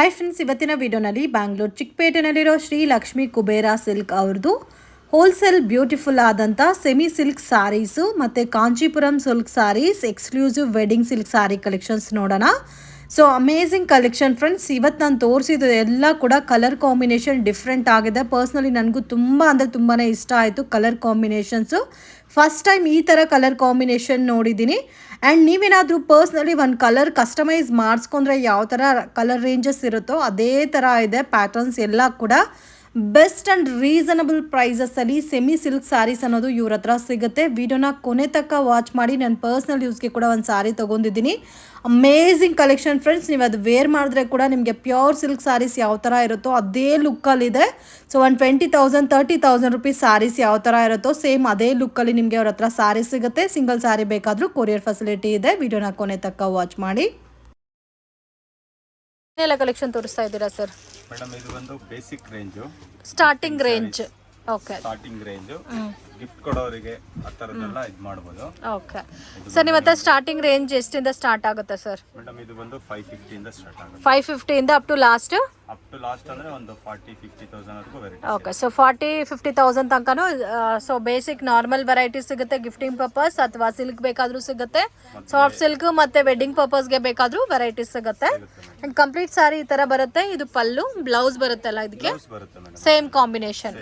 Hi friends, ಇವತ್ತಿನ ವಿಡಿಯೋನಲ್ಲಿ ಬ್ಯಾಂಗ್ಳೂರು ಚಿಕ್ಕಪೇಟೆನಲ್ಲಿರೋ ಶ್ರೀ ಲಕ್ಷ್ಮಿ ಕುಬೇರ ಸಿಲ್ಕ್ ಅವ್ರದ್ದು ಹೋಲ್ಸೇಲ್ ಬ್ಯೂಟಿಫುಲ್ ಆದಂಥ ಸೆಮಿ ಸಿಲ್ಕ್ ಸ್ಯಾರೀಸು ಮತ್ತು Kanchipuram silk saris exclusive wedding silk sari collections ನೋಡೋಣ. So amazing collection friends. ಇವತ್ತು ನಾನು ತೋರಿಸಿದ್ದು ಎಲ್ಲ ಕೂಡ ಕಲರ್ ಕಾಂಬಿನೇಷನ್ ಡಿಫ್ರೆಂಟ್ ಆಗಿದೆ. ಪರ್ಸ್ನಲಿ ನನಗೂ ತುಂಬ ಅಂದರೆ ತುಂಬಾ ಇಷ್ಟ ಆಯಿತು ಕಲರ್ ಕಾಂಬಿನೇಷನ್ಸು. ಫಸ್ಟ್ ಟೈಮ್ ಈ ಥರ ಕಲರ್ ಕಾಂಬಿನೇಷನ್ ನೋಡಿದ್ದೀನಿ. ಆ್ಯಂಡ್ ನೀವೇನಾದರೂ ಪರ್ಸ್ನಲಿ ಒಂದು ಕಲರ್ ಕಸ್ಟಮೈಸ್ ಮಾಡಿಸ್ಕೊಂಡ್ರೆ ಯಾವ ಥರ ಕಲರ್ ರೇಂಜಸ್ ಇರುತ್ತೋ ಅದೇ ಥರ ಇದೆ ಪ್ಯಾಟರ್ನ್ಸ್ ಎಲ್ಲ ಕೂಡ. ಬೆಸ್ಟ್ ಆ್ಯಂಡ್ ರೀಸನಬಲ್ ಪ್ರೈಸಸಲ್ಲಿ ಸೆಮಿ ಸಿಲ್ಕ್ ಸ್ಯಾರೀಸ್ ಅನ್ನೋದು ಇವ್ರ ಹತ್ರ ಸಿಗುತ್ತೆ. ವಿಡಿಯೋನ ಕೊನೆ ತನಕ ವಾಚ್ ಮಾಡಿ. ನಾನು ಪರ್ಸ್ನಲ್ ಯೂಸ್ಗೆ ಕೂಡ ಒಂದು ಸ್ಯಾರಿ ತೊಗೊಂಡಿದ್ದೀನಿ. Amazing collection friends. ನೀವು ಅದು ವೇರ್ ಮಾಡಿದ್ರೆ ಕೂಡ ನಿಮಗೆ ಪ್ಯೂರ್ ಸಿಲ್ಕ್ ಸ್ಯಾರೀಸ್ ಯಾವ ಥರ ಇರುತ್ತೋ ಅದೇ ಲುಕ್ಕಲ್ಲಿದೆ. ಸೊ ಒಂದು 20,000 30,000 ರುಪೀಸ್ ಸ್ಯಾರೀಸ್ ಯಾವ ಥರ ಇರುತ್ತೋ ಸೇಮ್ ಅದೇ ಲುಕ್ಕಲ್ಲಿ ನಿಮಗೆ ಅವ್ರ ಹತ್ರ ಸ್ಯಾರಿ ಸಿಗುತ್ತೆ. ಸಿಂಗಲ್ ಸ್ಯಾರಿ ಬೇಕಾದರೂ ಕೊರಿಯರ್ ಫೆಸಿಲಿಟಿ ಇದೆ. ವಿಡಿಯೋನ ಕೊನೆ ತನಕ ವಾಚ್ ಮಾಡಿ. ಏನೆಲ್ಲ ಕಲೆಕ್ಷನ್ ತೋರಿಸ್ತಾ ಇದ್ದೀರಾ ಸರ್? ಮೇಡಮ್ ಇದು ಒಂದು basic range, starting range. Okay, starting range gift ಕೊಡೋರಿಗೆ ಆ ಥರದ್ದೆಲ್ಲ ಇದು ಮಾಡ್ಬೋದು. ಓಕೆ ಸರ್, ನಿಮ್ಮ ಹತ್ರ ಸ್ಟಾರ್ಟಿಂಗ್ ರೇಂಜ್ ಎಷ್ಟಿಂದ ಸ್ಟಾರ್ಟ್ ಆಗುತ್ತೆ ಸರ್? ಮೇಡಮ್ ಇದು ಬಂದು 550 ಇಂದ ಸ್ಟಾರ್ಟ್ ಆಗುತ್ತೆ. 550 ಇಂದ ಅಪ್ ಟು ಲಾಸ್ಟ್ ಅಂದ್ರೆ ಒಂದು 40-50,000 ವರೆಗೂ ವೆರೈಟಿ. ಓಕೆ, ಸೊ 40-50,000 ತನಕನೂ ಸೊ ಬೇಸಿಕ್ ನಾರ್ಮಲ್ ವೆರೈಟೀಸ್ ಸಿಗುತ್ತೆ. ಗಿಫ್ಟಿಂಗ್ ಪರ್ಪಸ್ ಅಥವಾ ಸಿಲ್ಕ್ ಬೇಕಾದ್ರೂ ಸಿಗುತ್ತೆ. ಸಾಫ್ಟ್ ಸಿಲ್ಕ್ ಮತ್ತೆ ವೆಡ್ಡಿಂಗ್ ಪರ್ಪಸ್ಗೆ ಬೇಕಾದ್ರೂ ವೆರೈಟೀಸ್ ಸಿಗುತ್ತೆ. ಅಂಡ್ ಕಂಪ್ಲೀಟ್ ಸಾರಿ ಈ ತರ ಬರುತ್ತೆ. ಇದು ಪಲ್ಲು, ಬ್ಲೌಸ್ ಬರುತ್ತಲ್ಲ ಇದಕ್ಕೆ ಸೇಮ್ ಕಾಂಬಿನೇಷನ್.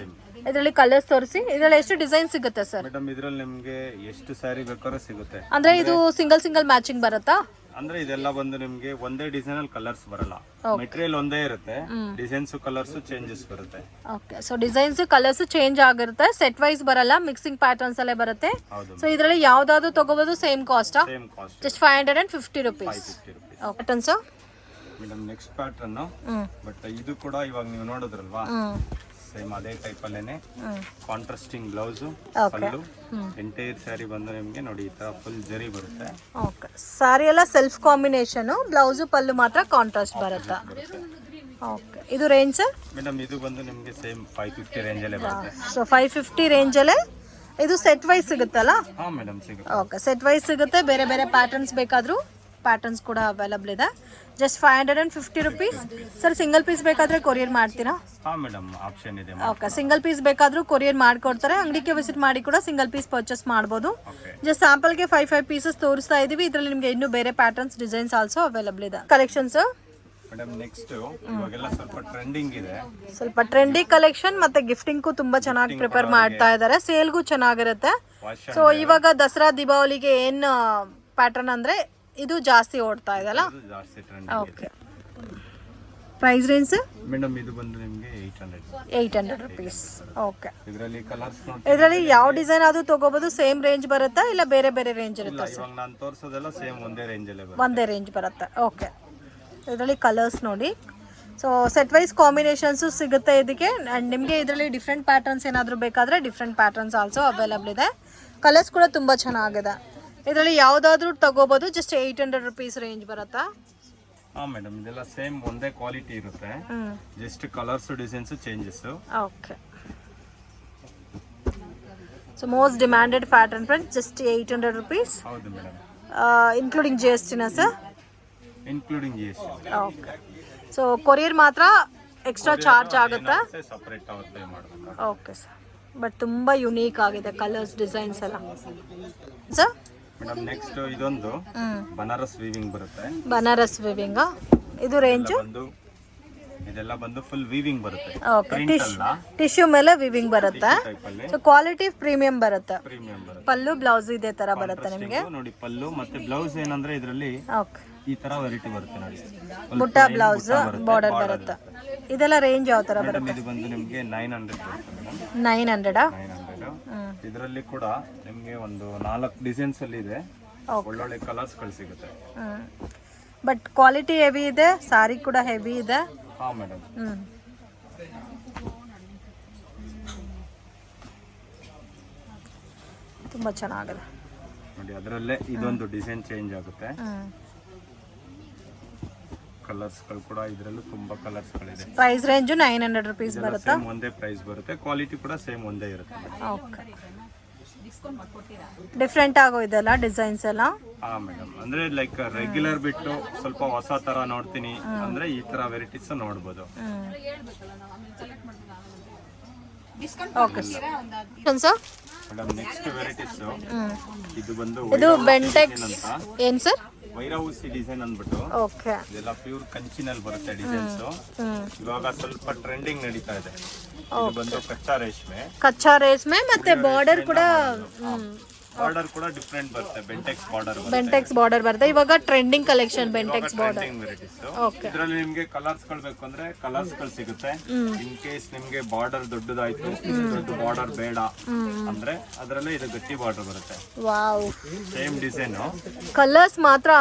ಇದರಲ್ಲಿ ಕಲರ್ಸ್ ತೋರಿಸಿ. ಇದರಲ್ಲಿ ಎಷ್ಟು ಡಿಸೈನ್ ಸಿಗುತ್ತೆ ಸರ್? ಮೇಡಮ್ ಇದರಲ್ಲಿ ನಿಮಗೆ ಎಷ್ಟು ಸ್ಯಾರಿ ಬೇಕಾದ್ರೂ ಸಿಗುತ್ತೆ. ಅಂದ್ರೆ ಇದು ಸಿಂಗಲ್ ಮ್ಯಾಚಿಂಗ್ ಬರುತ್ತಾ? ಅಂದ್ರೆ ಇದೆಲ್ಲ ಬಂದು ನಿಮಗೆ ಒಂದೇ ಡಿಸೈನ್ ಅಲ್ಲಿ ಕಲರ್ಸ್ ಬರಲ್ಲ. ಮೆಟೀರಿಯಲ್ ಒಂದೇ ಇರುತ್ತೆ, ಡಿಸೈನ್ಸ್ ಕಲರ್ಸ್ ಚೇಂಜಸ್ ಬರುತ್ತೆ. Okay, so designs colours change ಆಗಿರುತ್ತೆ. ಸೆಟ್ ವೈಸ್ ಬರಲ್ಲ, ಮಿಕ್ಸಿಂಗ್ ಪ್ಯಾಟರ್ನ್ಸ್ ಅಲ್ಲೇ ಬರುತ್ತೆ. ಸೊ ಇದರಲ್ಲಿ ಯಾವ್ದಾದ್ರು ತಗೋಬಹುದು same cost. Just 550 rupees. Patterns madam next pattern. But ಇದು ಕೂಡ ಇವಾಗ ನೀವು ನೋಡಿದ್ರಲ್ವಾ, ಸೇಮ್ ಅದೇ ಟೈಪ್ ಅಲ್ಲೇನೆ ಕಾಂಟ್ರಾಸ್ಟಿಂಗ್ ಬ್ಲೌಸ್, ಪಲ್ಲು, ಎಂಟೈರ್ ಸ್ಯಾರಿ ಬಂದು ನಿಮಗೆ ನೋಡಿ ಈ ತರ ಫುಲ್ ಜರಿ ಬರುತ್ತೆ. ಓಕೆ, ಸಾರಿ ಎಲ್ಲ ಸೆಲ್ಫ್ ಕಾಂಬಿನೇಷನ್, ಬ್ಲೌಸ್ ಪಲ್ಲು ಮಾತ್ರ ಕಾಂಟ್ರಾಸ್ಟ್ ಬರುತ್ತೆ. ಓಕೆ, ಇದು ರೇಂಜ್ ಸರ್? ಮೇಡಮ್ ಇದು ಬಂದು ನಿಮಗೆ ಸೇಮ್ 550 ರೇಂಜ್ ಅಲ್ಲೇ ಬರುತ್ತೆ. ಸೊ 550 ರೇಂಜ್ ಅಲ್ಲೇ ಇದು ಸೆಟ್ ವೈಸ್ ಸಿಗುತ್ತಲ್ಲ? ಹಾ ಮೇಡಮ್ ಸಿಗುತ್ತೆ. ಓಕೆ, ಸೆಟ್ ವೈಸ್ ಸಿಗುತ್ತೆ. ಬೇರೆ ಬೇರೆ ಪ್ಯಾಟರ್ನ್ಸ್ ಬೇಕಾದ್ರೂ ಪ್ಯಾಟರ್ನ್ಸ್ ಕೂಡ ಅವೈಲಬಲ್ ಇದೆ. Just 550 rupees. Sir single piece ಬೇಕಾದ್ರೆ ಕೊರಿಯರ್ ಮಾಡ್ತೀರಾ? ಹಾ ಮೇಡಮ್, ಆಪ್ಷನ್ ಇದೆ. ಓಕೆ, ಸಿಂಗಲ್ ಪೀಸ್ ಬೇಕಾದ್ರೂ ಕೊರಿಯರ್ ಮಾಡ್ಕೊಡ್ತಾರೆ. ಅಂಗಡಿಗೆ ವಿಸಿಟ್ ಮಾಡಿ ಕೂಡ ಸಿಂಗಲ್ ಪೀಸ್ ಪರ್ಚೇಸ್ ಮಾಡ್ಬೋದು. ಜಸ್ಟ್ ಸ್ಯಾಂಪಲ್ಗೆ 5 ಪೀಸಸ್ ತೋರಿಸ್ತಾ ಇದೀವಿ. ಇದರಲ್ಲಿ ನಿಮಗೆ ಇನ್ನೂ ಬೇರೆ ಪ್ಯಾಟರ್ನ್ಸ್, ಡಿಸೈನ್ಸ್ ಆಲ್ಸೋ ಅವೈಲಬಲ್ ಇದೆ. ಕಲೆಕ್ಷನ್ಸ್ ಮೇಡಮ್ ನೆಕ್ಸ್ಟ್ ಇವಾಗೆಲ್ಲ ಸ್ವಲ್ಪ ಟ್ರೆಂಡಿಂಗ್ ಇದೆ. ಸ್ವಲ್ಪ ಟ್ರೆಂಡಿ ಕಲೆಕ್ಷನ್ ಮತ್ತೆ ಗಿಫ್ಟಿಂಗ್ಗೂ ತುಂಬಾ ಚೆನ್ನಾಗಿ ಪ್ರಿಪೇರ್ ಮಾಡ್ತಾ ಇದ್ದಾರೆ. ಸೇಲ್ಗೂ ಚೆನ್ನಾಗಿರುತ್ತೆ. ಸೊ ಇವಾಗ ದಸರಾ ದೀಪಾವಳಿಗೆ ಏನ್ ಪ್ಯಾಟರ್ನ್ ಅಂದ್ರೆ ಇದು ಜಾಸ್ತಿ ಓಡ್ತಾ ಇದೆಲ್ಲ. ಓಕೆ, ಪ್ರೈಸ್ ರೇಂಜ್ ಮೇಡಮ್ ಇದು ಬಂದು ನಿಮಗೆ 800 ರುಪೀಸ್. ಓಕೆ, ಇದರಲ್ಲಿ ಕಲರ್ಸ್ ಇದರಲ್ಲಿ ಯಾವ ಡಿಸೈನ್ ಆದ್ರೂ ತಗೋಬಹುದು. ಸೇಮ್ ರೇಂಜ್ ಬರುತ್ತಾ ಇಲ್ಲ ಬೇರೆ ಬೇರೆ ರೇಂಜ್ ಇರುತ್ತೆ? ಇವಾಗ ನಾನು ತೋರಿಸೋದೆಲ್ಲ ಸೇಮ್ ಒಂದೇ ರೇಂಜ್ ಅಲ್ಲೇ ಬರುತ್ತೆ. ಒಂದೇ ರೇಂಜ್ ಬರುತ್ತೆ. ಓಕೆ, ಇದರಲ್ಲಿ ಕಲರ್ಸ್ ನೋಡಿ. ಸೊ ಸೆಟ್ ವೈಸ್ ಕಾಂಬಿನೇಷನ್ಸು ಸಿಗುತ್ತೆ ಇದಕ್ಕೆ. ಆ್ಯಂಡ್ ನಿಮಗೆ ಇದರಲ್ಲಿ ಡಿಫ್ರೆಂಟ್ ಪ್ಯಾಟರ್ನ್ಸ್ ಏನಾದರೂ ಬೇಕಾದರೆ ಡಿಫ್ರೆಂಟ್ ಪ್ಯಾಟರ್ನ್ಸ್ ಆಲ್ಸೋ ಅವೈಲಬಲ್ ಇದೆ. ಕಲರ್ಸ್ ಕೂಡ ತುಂಬ ಚೆನ್ನಾಗಿದೆ. ಇದರಲ್ಲಿ ಯಾವುದಾದ್ರೂ ತಗೋಬೋದು. ಜಸ್ಟ್ 800 ರುಪೀಸ್ ರೇಂಜ್ ಬರುತ್ತಾ? ಹಾಂ ಮೇಡಮ್, ಇದೆಲ್ಲ ಸೇಮ್ ಒಂದೇ ಕ್ವಾಲಿಟಿ ಇರುತ್ತೆ. Just colours designs changes. Okay, so most demanded pattern friends. Just 800 rupees. ಹೌದು ಮೇಡಮ್, ಇನ್ಕ್ಲೂಡಿಂಗ್ GSTನ sir? Including GST. Okay, so courier ಮಾತ್ರ ಎಕ್ಸ್ಟ್ರಾ ಚಾರ್ಜ್ ಆಗುತ್ತೆ. ಸಪರೇಟ್ ಪೇ ಮಾಡಬೇಕು. ಓಕೆ ಸರ್, ಬಟ್ ತುಂಬ ಯುನೀಕ್ ಆಗಿದೆ ಕಲರ್ಸ್, ಡಿಸೈನ್ಸ್ ಎಲ್ಲ. Sir madam next ಇದೊಂದು Banaras weaving ಬರುತ್ತೆ. ಬನಾರಸ್ ವೀವಿಂಗ್. ಇದು ರೇಂಜ್ ಇದೆಲ್ಲ ಬಂದು ಫುಲ್ ವೀವಿಂಗ್ ಬರುತ್ತೆ. ಓಕೆ, ಟಿಶ್ಯೂ ಮೇಲೆ ವೀವಿಂಗ್ ಬರುತ್ತೆ. ಸೊ ಕ್ವಾಲಿಟಿ ಪ್ರೀಮಿಯಂ ಬರುತ್ತೆ. ಪಲ್ಲು ಬ್ಲೌಸ್ ಇದೇ ತರ ಬರುತ್ತೆ ನಿಮಗೆ. ನೋಡಿ ಪಲ್ಲು ಮತ್ತೆ ಬ್ಲೌಸ್ ಏನಂದ್ರೆ ಇದರಲ್ಲಿ ಓಕೆ ಈ ತರ ವೆರೈಟಿ ಬರುತ್ತೆ ನೋಡಿ. ಬುಟ್ಟ ಬ್ಲೌಸ್, ಬಾರ್ಡರ್ ಬರುತ್ತೆ. ಇದೆಲ್ಲ ರೇಂಜ್ ಯಾವ ತರ ಬರುತ್ತೆ? ಇದು ಬಂದು ನಿಮಗೆ 900 ಬರುತ್ತೆ. 900. ಇದರಲ್ಲಿ ಕೂಡ ನಿಮಗೆ ಒಂದು 4 ಡಿಸೈನ್ಸ್ ಅಲ್ಲಿ ಇದೆ. ಒಳ್ಳೊಳ್ಳೆ ಕಲರ್ಸ್ ಗಳು ಸಿಗುತ್ತೆ. ಬಟ್ ಕ್ವಾಲಿಟಿ ಹೆವಿ ಇದೆ, ಸಾರಿ ಕೂಡ ಹೆವಿ ಇದೆ. ಹಾ ಮೇಡಮ್, ತುಂಬಾ ಚೆನ್ನಾಗಿದೆ ನೋಡಿ. ಅದರಲ್ಲೇ ಇದೊಂದು ಡಿಸೈನ್ ಚೇಂಜ್ ಆಗುತ್ತೆ. ಕಲರ್ಸ್ ಗಳು ಕೂಡ ಇದರಲ್ಲೂ ತುಂಬಾ ಕಲರ್ಸ್ ಗಳಿದೆ. ಪ್ರೈಸ್ ರೇಂಜ್ 900 ರುಪೀಸ್ ಬರುತ್ತೆ. ಒಂದೇ ಪ್ರೈಸ್ ಬರುತ್ತೆ. ಕ್ವಾಲಿಟಿ ಕೂಡ ಸೇಮ್ ಒಂದೇ ಇರುತ್ತೆ. ಓಕೆ, ಡಿಫ್ರೆಂಟ್ ಆಗೋಯ್ದಲ್ಲ ಡಿಸೈನ್ಸ್ ಎಲ್ಲ. ಹಾ ಮೇಡಮ್, ಅಂದ್ರೆ ಲೈಕ್ ರೆಗ್ಯುಲರ್ ಬಿಟ್ಟು ಸ್ವಲ್ಪ ಹೊಸ ತರ ನೋಡ್ತೀನಿ ಅಂದ್ರೆ ಈ ತರ ವೆರೈಟೀಸ್ ನೋಡ್ಬೋದು. Okay sir. Madam next varieties ಇದು ಬಂದು ಇದು ಬೆಂಟೆಕ್ಸ್ ಏನ್ ಸರ್? ವೈರಹೌಸಿ ಡಿಸೈನ್ ಅಂದ್ಬಿಟ್ಟು ಓಕೆ. ಇದೆಲ್ಲ ಪ್ಯೂರ್ ಕಂಚಿನಲ್ಲಿ ಬರುತ್ತೆ ಡಿಸೈನ್ಸ್. ಇವಾಗ ಸ್ವಲ್ಪ ಟ್ರೆಂಡಿಂಗ್ ನಡೀತಾ ಇದೆ. ಇದು ಬಂದು ಕಚ್ಚಾ ರೇಷ್ಮೆ ಮತ್ತೆ ಬಾರ್ಡರ್ ಕೂಡ ಬಾರ್ಡರ್ ಕೂಡ ಡಿಫರೆಂಟ್ ಬರುತ್ತೆ. ಬೆಂಟೆಕ್ಸ್ ಬಾರ್ಡರ್ ಬರುತ್ತೆ. ಇವಾಗ trending collection Bentex border. Okay. ಇದರಲ್ಲಿ ನಿಮಗೆ ಕಲರ್ಸ್ ಗಳು ಬೇಕು ಅಂದ್ರೆ ಕಲರ್ಸ್ ಗಳು ಸಿಗುತ್ತೆ. ಇನ್ ಕೇಸ್ ನಿಮ್ಗೆ ಬಾರ್ಡರ್ ದೊಡ್ಡದಾಯ್ತು, ದೊಡ್ಡ ಬಾರ್ಡರ್ ಬೇಡ ಅಂದ್ರೆ ಅದರಲ್ಲೇ ಇದು ಗಟ್ಟಿ ಬಾರ್ಡರ್ ಬರುತ್ತೆ. ವಾವ್. Same design. ಕಲರ್ಸ್ ಮಾತ್ರ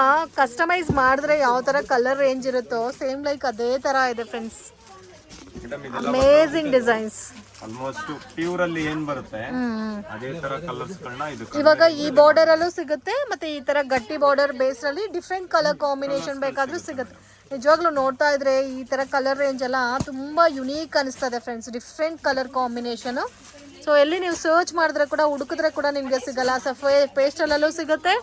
ಕಸ್ಟಮೈಸ್ ಮಾಡಿದ್ರೆ ಯಾವ ತರ ಕಲರ್ ರೇಂಜ್ ಇರುತ್ತೋ ಸೇಮ್ ಲೈಕ್ ಅದೇ ತರ ಇದೆ friends. Amazing designs. Almost pure ಅಲ್ಲಿ ಏನ್ ಬರುತ್ತೆ ಅದೇ ತರ ಕಲರ್ಸ್ ಗಳನ್ನ ಇದು ಇವಾಗ ಈ ಬಾರ್ಡರ್ ಅಲ್ಲೂ ಸಿಗುತ್ತೆ ಮತ್ತೆ ಈ ತರ ಗಟ್ಟಿ ಬಾರ್ಡರ್ ಬೇಸ್ ಅಲ್ಲಿ ಡಿಫ್ರೆಂಟ್ ಕಲರ್ ಕಾಂಬಿನೇಷನ್ ಬೇಕಾದ್ರೂ ಸಿಗುತ್ತೆ. ನಿಜವಾಗ್ಲೂ ನೋಡ್ತಾ ಇದ್ರೆ ಈ ತರ ಕಲರ್ ರೇಂಜ್ ಎಲ್ಲ ತುಂಬಾ ಯುನೀಕ್ ಅನಿಸ್ತದೆ friends. Different colour combination. So ಎಲ್ಲಿ ನೀವು ಸರ್ಚ್ ಮಾಡಿದ್ರೆ ಕೂಡ ಹುಡುಕಿದ್ರೆ ಕೂಡ ನಿಮ್ಗೆ ಸಿಗಲ್ಲ. ಪೇಸ್ಟಲ್ ಅಲ್ಲೂ ಸಿಗುತ್ತೆ,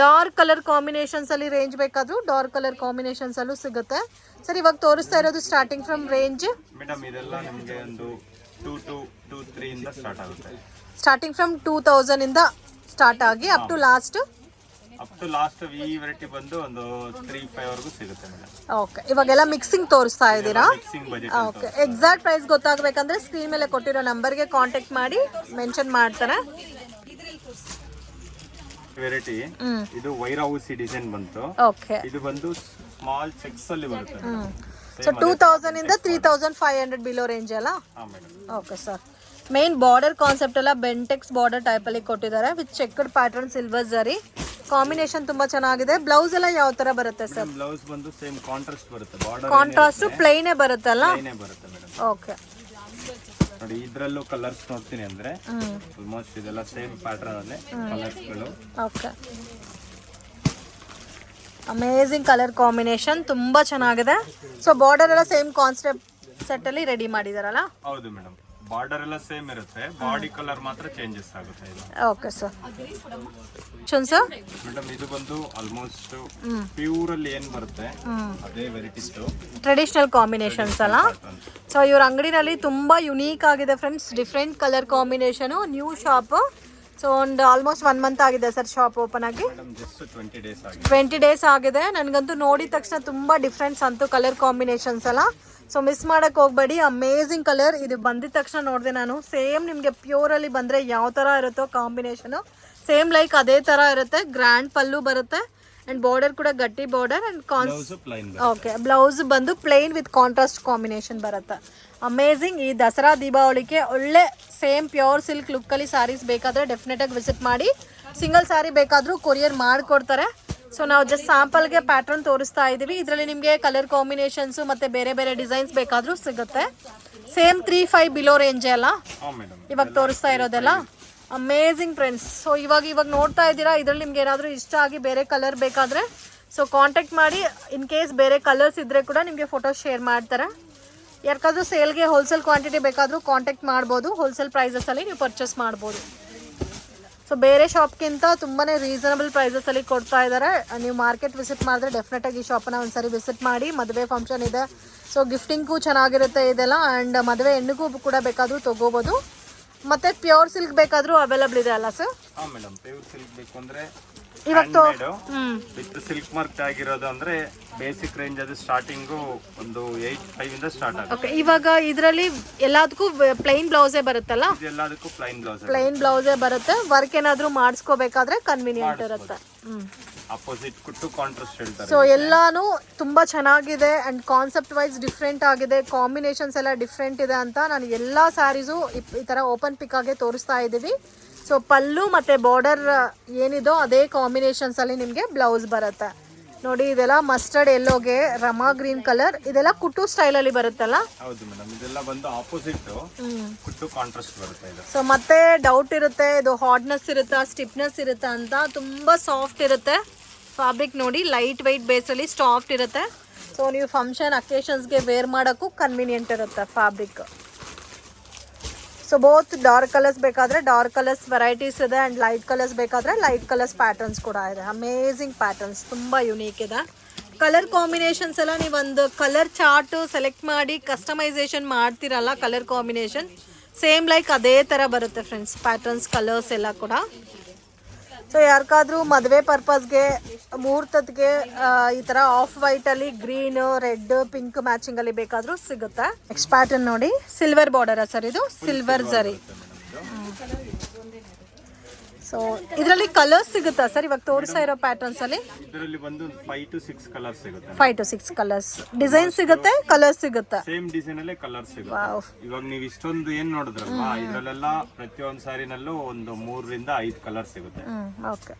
ಡಾರ್ಕ್ ಕಲರ್ ಕಾಂಬಿನೇಷನ್ಸ್ ಅಲ್ಲಿ ರೇಂಜ್ ಬೇಕಾದ್ರೂ ಡಾರ್ಕ್ ಕಲರ್ ಕಾಂಬಿನೇಷನ್ಸ್ ಅಲ್ಲೂ ಸಿಗುತ್ತೆ. ಸರ್ ಇವಾಗ ತೋರಿಸ್ತಾ ಇರೋದು ಸ್ಟಾರ್ಟಿಂಗ್ ಫ್ರಮ್ ರೇಂಜ್ ಮೇಡಮ್ ಇದೆಲ್ಲ ನಿಮಗೆ ಒಂದು 2-3 ಇಂದ ಸ್ಟಾರ್ಟ್ ಆಗುತ್ತೆ. ಸ್ಟಾರ್ಟಿಂಗ್ ಫ್ರಮ್ 2000 ಇಂದ ಸ್ಟಾರ್ಟ್ ಆಗಿ ಅಪ್ ಟು ಲಾಸ್ಟ್ ಈ ವೆರೈಟಿ ಬಂದು ಒಂದು 3-5 ವರೆಗೂ ಸಿಗುತ್ತೆ ಮೇಡಮ್. ಓಕೆ. ಇವಾಗೆಲ್ಲ ಮಿಕ್ಸಿಂಗ್ ತೋರಿಸ್ತಾ ಇದ್ದೀರಾ? Mixing budget. Okay. Exact price ಗೊತ್ತಾಗಬೇಕಂದ್ರೆ ಸ್ಕ್ರೀನ್ ಮೇಲೆ ಕೊಟ್ಟಿರೋ ನಂಬರ್ಗೆ ಕಾಂಟ್ಯಾಕ್ಟ್ ಮಾಡಿ ಮೆನ್ಷನ್ ಮಾಡ್ತಾರೆ. ವೆರೈಟಿ ಇದು ವೈರಹೌಸಿ ಡಿಸೈನ್ ಬಂತು. ಓಕೆ. ಇದು ಬಂದು ಸ್ಮಾಲ್ ಚೆಕ್ಸ್ ಅಲ್ಲಿ ಬರುತ್ತೆ. ಸೊ 2000 ಇಂದ 3500 ಬಿಲೋ ರೇಂಜ್ ಅಲ್ಲ? Okay sir. Main border concept ಎಲ್ಲ ಬೆಂಟೆಕ್ಸ್ ಬಾರ್ಡರ್ ಟೈಪ್ ಅಲ್ಲಿ ಕೊಟ್ಟಿದ್ದಾರೆ ವಿತ್ ಚೆಕ್ಡ್ ಪ್ಯಾಟರ್ನ್ ಸಿಲ್ವರ್ ಜರಿ ಕಾಂಬಿನೇಷನ್ ತುಂಬಾ ಚೆನ್ನಾಗಿದೆ. ಬ್ಲೌಸ್ ಎಲ್ಲ ಯಾವ ತರ ಬರುತ್ತೆ ಸರ್? ಬ್ಲೌಸ್ ಬಂದು ಸೇಮ್ ಕಾಂಟ್ರಾಸ್ಟ್ ಬರುತ್ತೆ. ಬಾರ್ಡರ್ ಕಾಂಟ್ರಾಸ್ಟ್ ಪ್ಲೇನೇ ಬರುತ್ತಲ್ಲ? ಪ್ಲೇನೇ ಬರುತ್ತೆ ಮೇಡಮ್. ಓಕೆ. ನೋಡಿ ಇದ್ರಲ್ಲೂ ಕಲರ್ಸ್ ನೋಡ್ತೀನಿ ಅಂದ್ರೆ ಆಲ್ಮೋಸ್ಟ್ ಇದೆಲ್ಲ ಸೇಮ್ ಪ್ಯಾಟರ್ನ್ ಅಲ್ಲಿ ಕಲರ್ಸ್ ಗಳು. ಓಕೆ. ಅಮೇಜಿಂಗ್ ಕಲರ್ ಕಾಂಬಿನೇಷನ್ ತುಂಬಾ ಚೆನ್ನಾಗಿದೆ. ಸೊ ಬಾರ್ಡರ್ ಎಲ್ಲ ಸೇಮ್ ಕಾನ್ಸೆಪ್ಟ್ ಸೆಟ್ ಅಲ್ಲಿ ರೆಡಿ ಮಾಡಿದಾರಲ್ಲ? ಹೌದು ಮೇಡಮ್. ಬಾರ್ಡರ್ ಎಲ್ಲ ಸೇಮ್ ಇರುತ್ತೆ, ಬಾಡಿ ಕಲರ್ ಮಾತ್ರ ಚೇಂಜಸ್ ಆಗುತ್ತೆ ಇದು. Okay sir. ಸರ್ ಮೇಡಮ್ ಇದು ಬಂದು ಆಲ್ಮೋಸ್ಟ್ ಪ್ಯೂರ್ ಅಲ್ಲಿ ಏನ್ ಬರುತ್ತೆ ಅದೇ ವೆರೈಟೀಸ್ ಟ್ರೆಡಿಷನಲ್ ಕಾಂಬಿನೇಷನ್ಸ್ ಅಲ್ಲ? ಸೊ ಇವ್ರ ಅಂಗಡಿನಲ್ಲಿ ತುಂಬಾ ಯುನೀಕ್ ಆಗಿದೆ friends. Different colour combination. New shop. So ಒಂದು ಆಲ್ಮೋಸ್ಟ್ 1 ಮಂತ್ ಆಗಿದೆ ಸರ್ ಶಾಪ್ ಓಪನ್ ಆಗಿ. 20 ಡೇಸ್ ಆಗಿದೆ. ನನಗಂತೂ ನೋಡಿದ ತಕ್ಷಣ ತುಂಬಾ ಡಿಫ್ರೆನ್ಸ್ ಅಂತು ಕಲರ್ ಕಾಂಬಿನೇಷನ್ಸ್ ಅಲ್ಲ. ಸೊ ಮಿಸ್ ಮಾಡಕ್ಕೆ ಹೋಗ್ಬೇಡಿ. Amazing colour. ಇದು ಬಂದಿದ ತಕ್ಷಣ ನೋಡಿದೆ ನಾನು. ಸೇಮ್ ನಿಮಗೆ ಪ್ಯೂರಲ್ಲಿ ಬಂದರೆ ಯಾವ ಥರ ಇರುತ್ತೋ ಕಾಂಬಿನೇಷನು ಸೇಮ್ ಲೈಕ್ ಅದೇ ಥರ ಇರುತ್ತೆ. ಗ್ರ್ಯಾಂಡ್ ಪಲ್ಲು ಬರುತ್ತೆ ಆ್ಯಂಡ್ ಬಾರ್ಡರ್ ಕೂಡ ಗಟ್ಟಿ ಬಾರ್ಡರ್ ಆ್ಯಂಡ್ ಓಕೆ. ಬ್ಲೌಸ್ ಬಂದು ಪ್ಲೈನ್ ವಿತ್ ಕಾಂಟ್ರಾಸ್ಟ್ ಕಾಂಬಿನೇಷನ್ ಬರುತ್ತೆ. ಅಮೇಜಿಂಗ್. ಈ ದಸರಾ ದೀಪಾವಳಿಗೆ ಒಳ್ಳೆ ಸೇಮ್ ಪ್ಯೂರ್ ಸಿಲ್ಕ್ ಲುಕ್ಕಲ್ಲಿ ಸ್ಯಾರೀಸ್ ಬೇಕಾದರೆ ಡೆಫಿನೆಟಾಗಿ ವಿಸಿಟ್ ಮಾಡಿ. ಸಿಂಗಲ್ ಸ್ಯಾರಿ ಬೇಕಾದರೂ ಕೊರಿಯರ್ ಮಾಡಿಕೊಡ್ತಾರೆ. ಸೊ ನಾವು ಜಸ್ಟ್ ಸ್ಯಾಂಪಲ್ಗೆ ಪ್ಯಾಟರ್ನ್ ತೋರಿಸ್ತಾ ಇದ್ದೀವಿ. ಇದರಲ್ಲಿ ನಿಮಗೆ ಕಲರ್ ಕಾಂಬಿನೇಷನ್ಸು ಮತ್ತು ಬೇರೆ ಬೇರೆ ಡಿಸೈನ್ಸ್ ಬೇಕಾದರೂ ಸಿಗುತ್ತೆ. ಸೇಮ್ 3-5 ಬಿಲೋ ರೇಂಜ್ ಅಲ್ಲ ಇವಾಗ ತೋರಿಸ್ತಾ ಇರೋದೆಲ್ಲ? Amazing friends. ಸೊ ಇವಾಗ ನೋಡ್ತಾ ಇದ್ದೀರಾ. ಇದರಲ್ಲಿ ನಿಮ್ಗೆ ಏನಾದರೂ ಇಷ್ಟ ಆಗಿ ಬೇರೆ ಕಲರ್ ಬೇಕಾದರೆ ಸೊ ಕಾಂಟ್ಯಾಕ್ಟ್ ಮಾಡಿ. ಇನ್ ಕೇಸ್ ಬೇರೆ ಕಲರ್ಸ್ ಇದ್ದರೆ ಕೂಡ ನಿಮಗೆ ಫೋಟೋ ಶೇರ್ ಮಾಡ್ತಾರೆ. ಯಾರಿಗಾದ್ರೂ ಸೇಲ್ಗೆ ಹೋಲ್ಸೇಲ್ ಕ್ವಾಂಟಿಟಿ ಬೇಕಾದರೂ ಕಾಂಟ್ಯಾಕ್ಟ್ ಮಾಡ್ಬೋದು. ಹೋಲ್ಸೇಲ್ ಪ್ರೈಸಸಲ್ಲಿ ನೀವು ಪರ್ಚೇಸ್ ಮಾಡ್ಬೋದು. ಸೊ ಬೇರೆ ಶಾಪ್ಗಿಂತ ತುಂಬಾ ರೀಸನಬಲ್ ಪ್ರೈಸಸಲ್ಲಿ ಕೊಡ್ತಾ ಇದ್ದಾರೆ. ನೀವು ಮಾರ್ಕೆಟ್ ವಿಸಿಟ್ ಮಾಡಿದ್ರೆ ಡೆಫಿನೆಟಾಗಿ ಈ ಶಾಪನ್ನ ಒಂದ್ಸರಿ ವಿಸಿಟ್ ಮಾಡಿ. ಮದುವೆ ಫಂಕ್ಷನ್ ಇದೆ, ಸೊ ಗಿಫ್ಟಿಂಗ್ಗೂ ಚೆನ್ನಾಗಿರುತ್ತೆ ಇದೆಲ್ಲ. ಆ್ಯಂಡ್ ಮದುವೆ ಹೆಣ್ಣಿಗೂ ಕೂಡ ಬೇಕಾದರೂ ತೊಗೋಬೋದು. ಮತ್ತು ಪ್ಯೂರ್ ಸಿಲ್ಕ್ ಬೇಕಾದರೂ ಅವೈಲಬಲ್ ಇದೆ ಅಲ್ಲ ಸರ್? ಹಾಂ ಮೇಡಮ್. ಪ್ಯೂರ್ ಸಿಲ್ಕ್ ಬೇಕು ಅಂದರೆ ಇವತ್ತು ವಿತ್ ಸಿಲ್ಕ್ ಮಾರ್ಕ್ ಆಗಿರೋದು ಅಂದರೆ ಬೇಸಿಕ್ ರೇಂಜ್ ಅದು ಸ್ಟಾರ್ಟಿಂಗು ಒಂದು 8-5 ಇಂದ ಸ್ಟಾರ್ಟ್ ಆಗುತ್ತೆ. ಓಕೆ. ಇವಾಗ ಇದರಲ್ಲಿ ಎಲ್ಲದಕ್ಕೂ ಪ್ಲೈನ್ ಬ್ಲೌಸೇ ಬರುತ್ತಲ್ಲ? ಎಲ್ಲದಕ್ಕೂ ಪ್ಲೈನ್ ಬ್ಲೌಸೇ ಬರುತ್ತೆ. ವರ್ಕ್ ಏನಾದರೂ ಮಾಡಿಸ್ಕೋಬೇಕಾದ್ರೆ ಕನ್ವಿನಿಯೆಂಟ್ ಇರುತ್ತೆ. ಅಪೋಸಿಟ್ ಕುಟ್ಟು ಕಾಂಟ್ರಾಸ್ಟ್ ಹೇಳ್ತಾರೆ. ಸೊ ಎಲ್ಲಾನು ತುಂಬಾ ಚೆನ್ನಾಗಿದೆ ಅಂಡ್ ಕಾನ್ಸೆಪ್ಟ್ ವೈಸ್ ಡಿಫ್ರೆಂಟ್ ಆಗಿದೆ. ಕಾಂಬಿನೇಷನ್ಸ್ ಎಲ್ಲ ಡಿಫ್ರೆಂಟ್ ಇದೆ ಅಂತ ನಾನು ಎಲ್ಲ ಸ್ಯಾರೀಸು ಈ ಥರ ಓಪನ್ ಪಿಕ್ ಆಗಿ ತೋರಿಸ್ತಾ ಇದ್ದೀವಿ. ಸೊ ಪಲ್ಲು ಮತ್ತು ಬಾರ್ಡರ್ ಏನಿದೋ ಅದೇ ಕಾಂಬಿನೇಷನ್ಸಲ್ಲಿ ನಿಮಗೆ ಬ್ಲೌಸ್ ಬರುತ್ತೆ. ನೋಡಿ ಇದೆಲ್ಲ ಮಸ್ಟರ್ಡ್ ಎಲ್ಲೋಗೆ ರಮಾ ಗ್ರೀನ್ ಕಲರ್. ಇದೆಲ್ಲ ಕುಟ್ಟು ಸ್ಟೈಲಲ್ಲಿ ಬರುತ್ತಲ್ಲ? ಹೌದು ಮೇಡಮ್. ಇದೆಲ್ಲ ಬಂದು ಆಪೋಸಿಟ್ ಕುಟ್ಟು ಕಾಂಟ್ರಾಸ್ಟ್ ಬರುತ್ತೆ ಇದು. ಸೊ ಮತ್ತೆ ಡೌಟ್ ಇರುತ್ತೆ ಇದು ಹಾರ್ಡ್ನೆಸ್ ಇರುತ್ತಾ ಸ್ಟಿಫ್ನೆಸ್ ಇರುತ್ತಾ ಅಂತ. ತುಂಬ ಸಾಫ್ಟ್ ಇರುತ್ತೆ ಫ್ಯಾಬ್ರಿಕ್. ನೋಡಿ ಲೈಟ್ ವೆಯ್ಟ್ ಬೇಸಲ್ಲಿ ಸಾಫ್ಟ್ ಇರುತ್ತೆ. ಸೊ ನೀವು ಫಂಕ್ಷನ್ ಅಕೇಶನ್ಸ್ಗೆ ವೇರ್ ಮಾಡೋಕ್ಕೂ ಕನ್ವೀನಿಯೆಂಟ್ ಇರುತ್ತೆ fabric. So both dark colours ಬೇಕಾದರೆ ಡಾರ್ಕ್ ಕಲರ್ಸ್ ವೆರೈಟೀಸ್ ಇದೆ ಆ್ಯಂಡ್ ಲೈಟ್ ಕಲರ್ಸ್ ಬೇಕಾದರೆ ಲೈಟ್ ಕಲರ್ಸ್ ಪ್ಯಾಟರ್ನ್ಸ್ ಕೂಡ ಇದೆ. ಅಮೇಝಿಂಗ್ ಪ್ಯಾಟರ್ನ್ಸ್, ತುಂಬ ಯುನೀಕ್ ಇದೆ. ಕಲರ್ ಕಾಂಬಿನೇಷನ್ಸ್ ಎಲ್ಲ ನೀವೊಂದು ಕಲರ್ ಚಾರ್ಟು ಸೆಲೆಕ್ಟ್ ಮಾಡಿ ಕಸ್ಟಮೈಸೇಷನ್ ಮಾಡ್ತಿರಲ್ಲ, ಕಲರ್ ಕಾಂಬಿನೇಷನ್ ಸೇಮ್ ಲೈಕ್ ಅದೇ ಥರ ಬರುತ್ತೆ ಫ್ರೆಂಡ್ಸ್, ಪ್ಯಾಟರ್ನ್ಸ್ ಕಲರ್ಸ್ ಎಲ್ಲ ಕೂಡ. ಸೊ ಯಾರಿಗಾದ್ರೂ ಮದುವೆ ಪರ್ಪಸ್ಗೆ, ಮುಹೂರ್ತಕ್ಕೆ ಈ ಥರ ಆಫ್ ವೈಟಲ್ಲಿ ಗ್ರೀನ್, ರೆಡ್, ಪಿಂಕ್ ಮ್ಯಾಚಿಂಗಲ್ಲಿ ಬೇಕಾದರೂ ಸಿಗುತ್ತೆ. ನೆಕ್ಸ್ಟ್ ಪ್ಯಾಟರ್ನ್ ನೋಡಿ, ಸಿಲ್ವರ್ ಬಾರ್ಡರ ಸರ್, ಇದು ಸಿಲ್ವರ್ ಜರಿ. ಸೊ ಇದರಲ್ಲಿ ಕಲರ್ಸ್ ಸಿಗುತ್ತಾ ಸರ್ ಇವಾಗ ತೋರಿಸ್ತಾ ಇರೋ ಪ್ಯಾಟರ್ನ್ಸ್ ಅಲ್ಲಿ? ಇದರಲ್ಲಿ ಬಂದು 5 to 6 ಕಲರ್ಸ್ ಸಿಗುತ್ತೆ. 5 to 6 ಕಲರ್ಸ್ ಡಿಸೈನ್ ಸಿಗುತ್ತೆ, ಕಲರ್ಸ್ ಸಿಗುತ್ತೆ. ಸೇಮ್ ಡಿಸೈನ್ ಅಲ್ಲೇ ಕಲರ್ ಸಿಗುತ್ತೆ. ಇವಾಗ ನೀವು ಇಷ್ಟೊಂದು ಏನ್ ನೋಡಿದ್ರಲ್ವಾ, ಇದರಲ್ಲೆಲ್ಲ ಪ್ರತಿಯೊಂದು ಸಾರಿನಲ್ಲೂ ಒಂದು 3 ರಿಂದ 5 ಕಲರ್ ಸಿಗುತ್ತೆ. ಓಕೆ.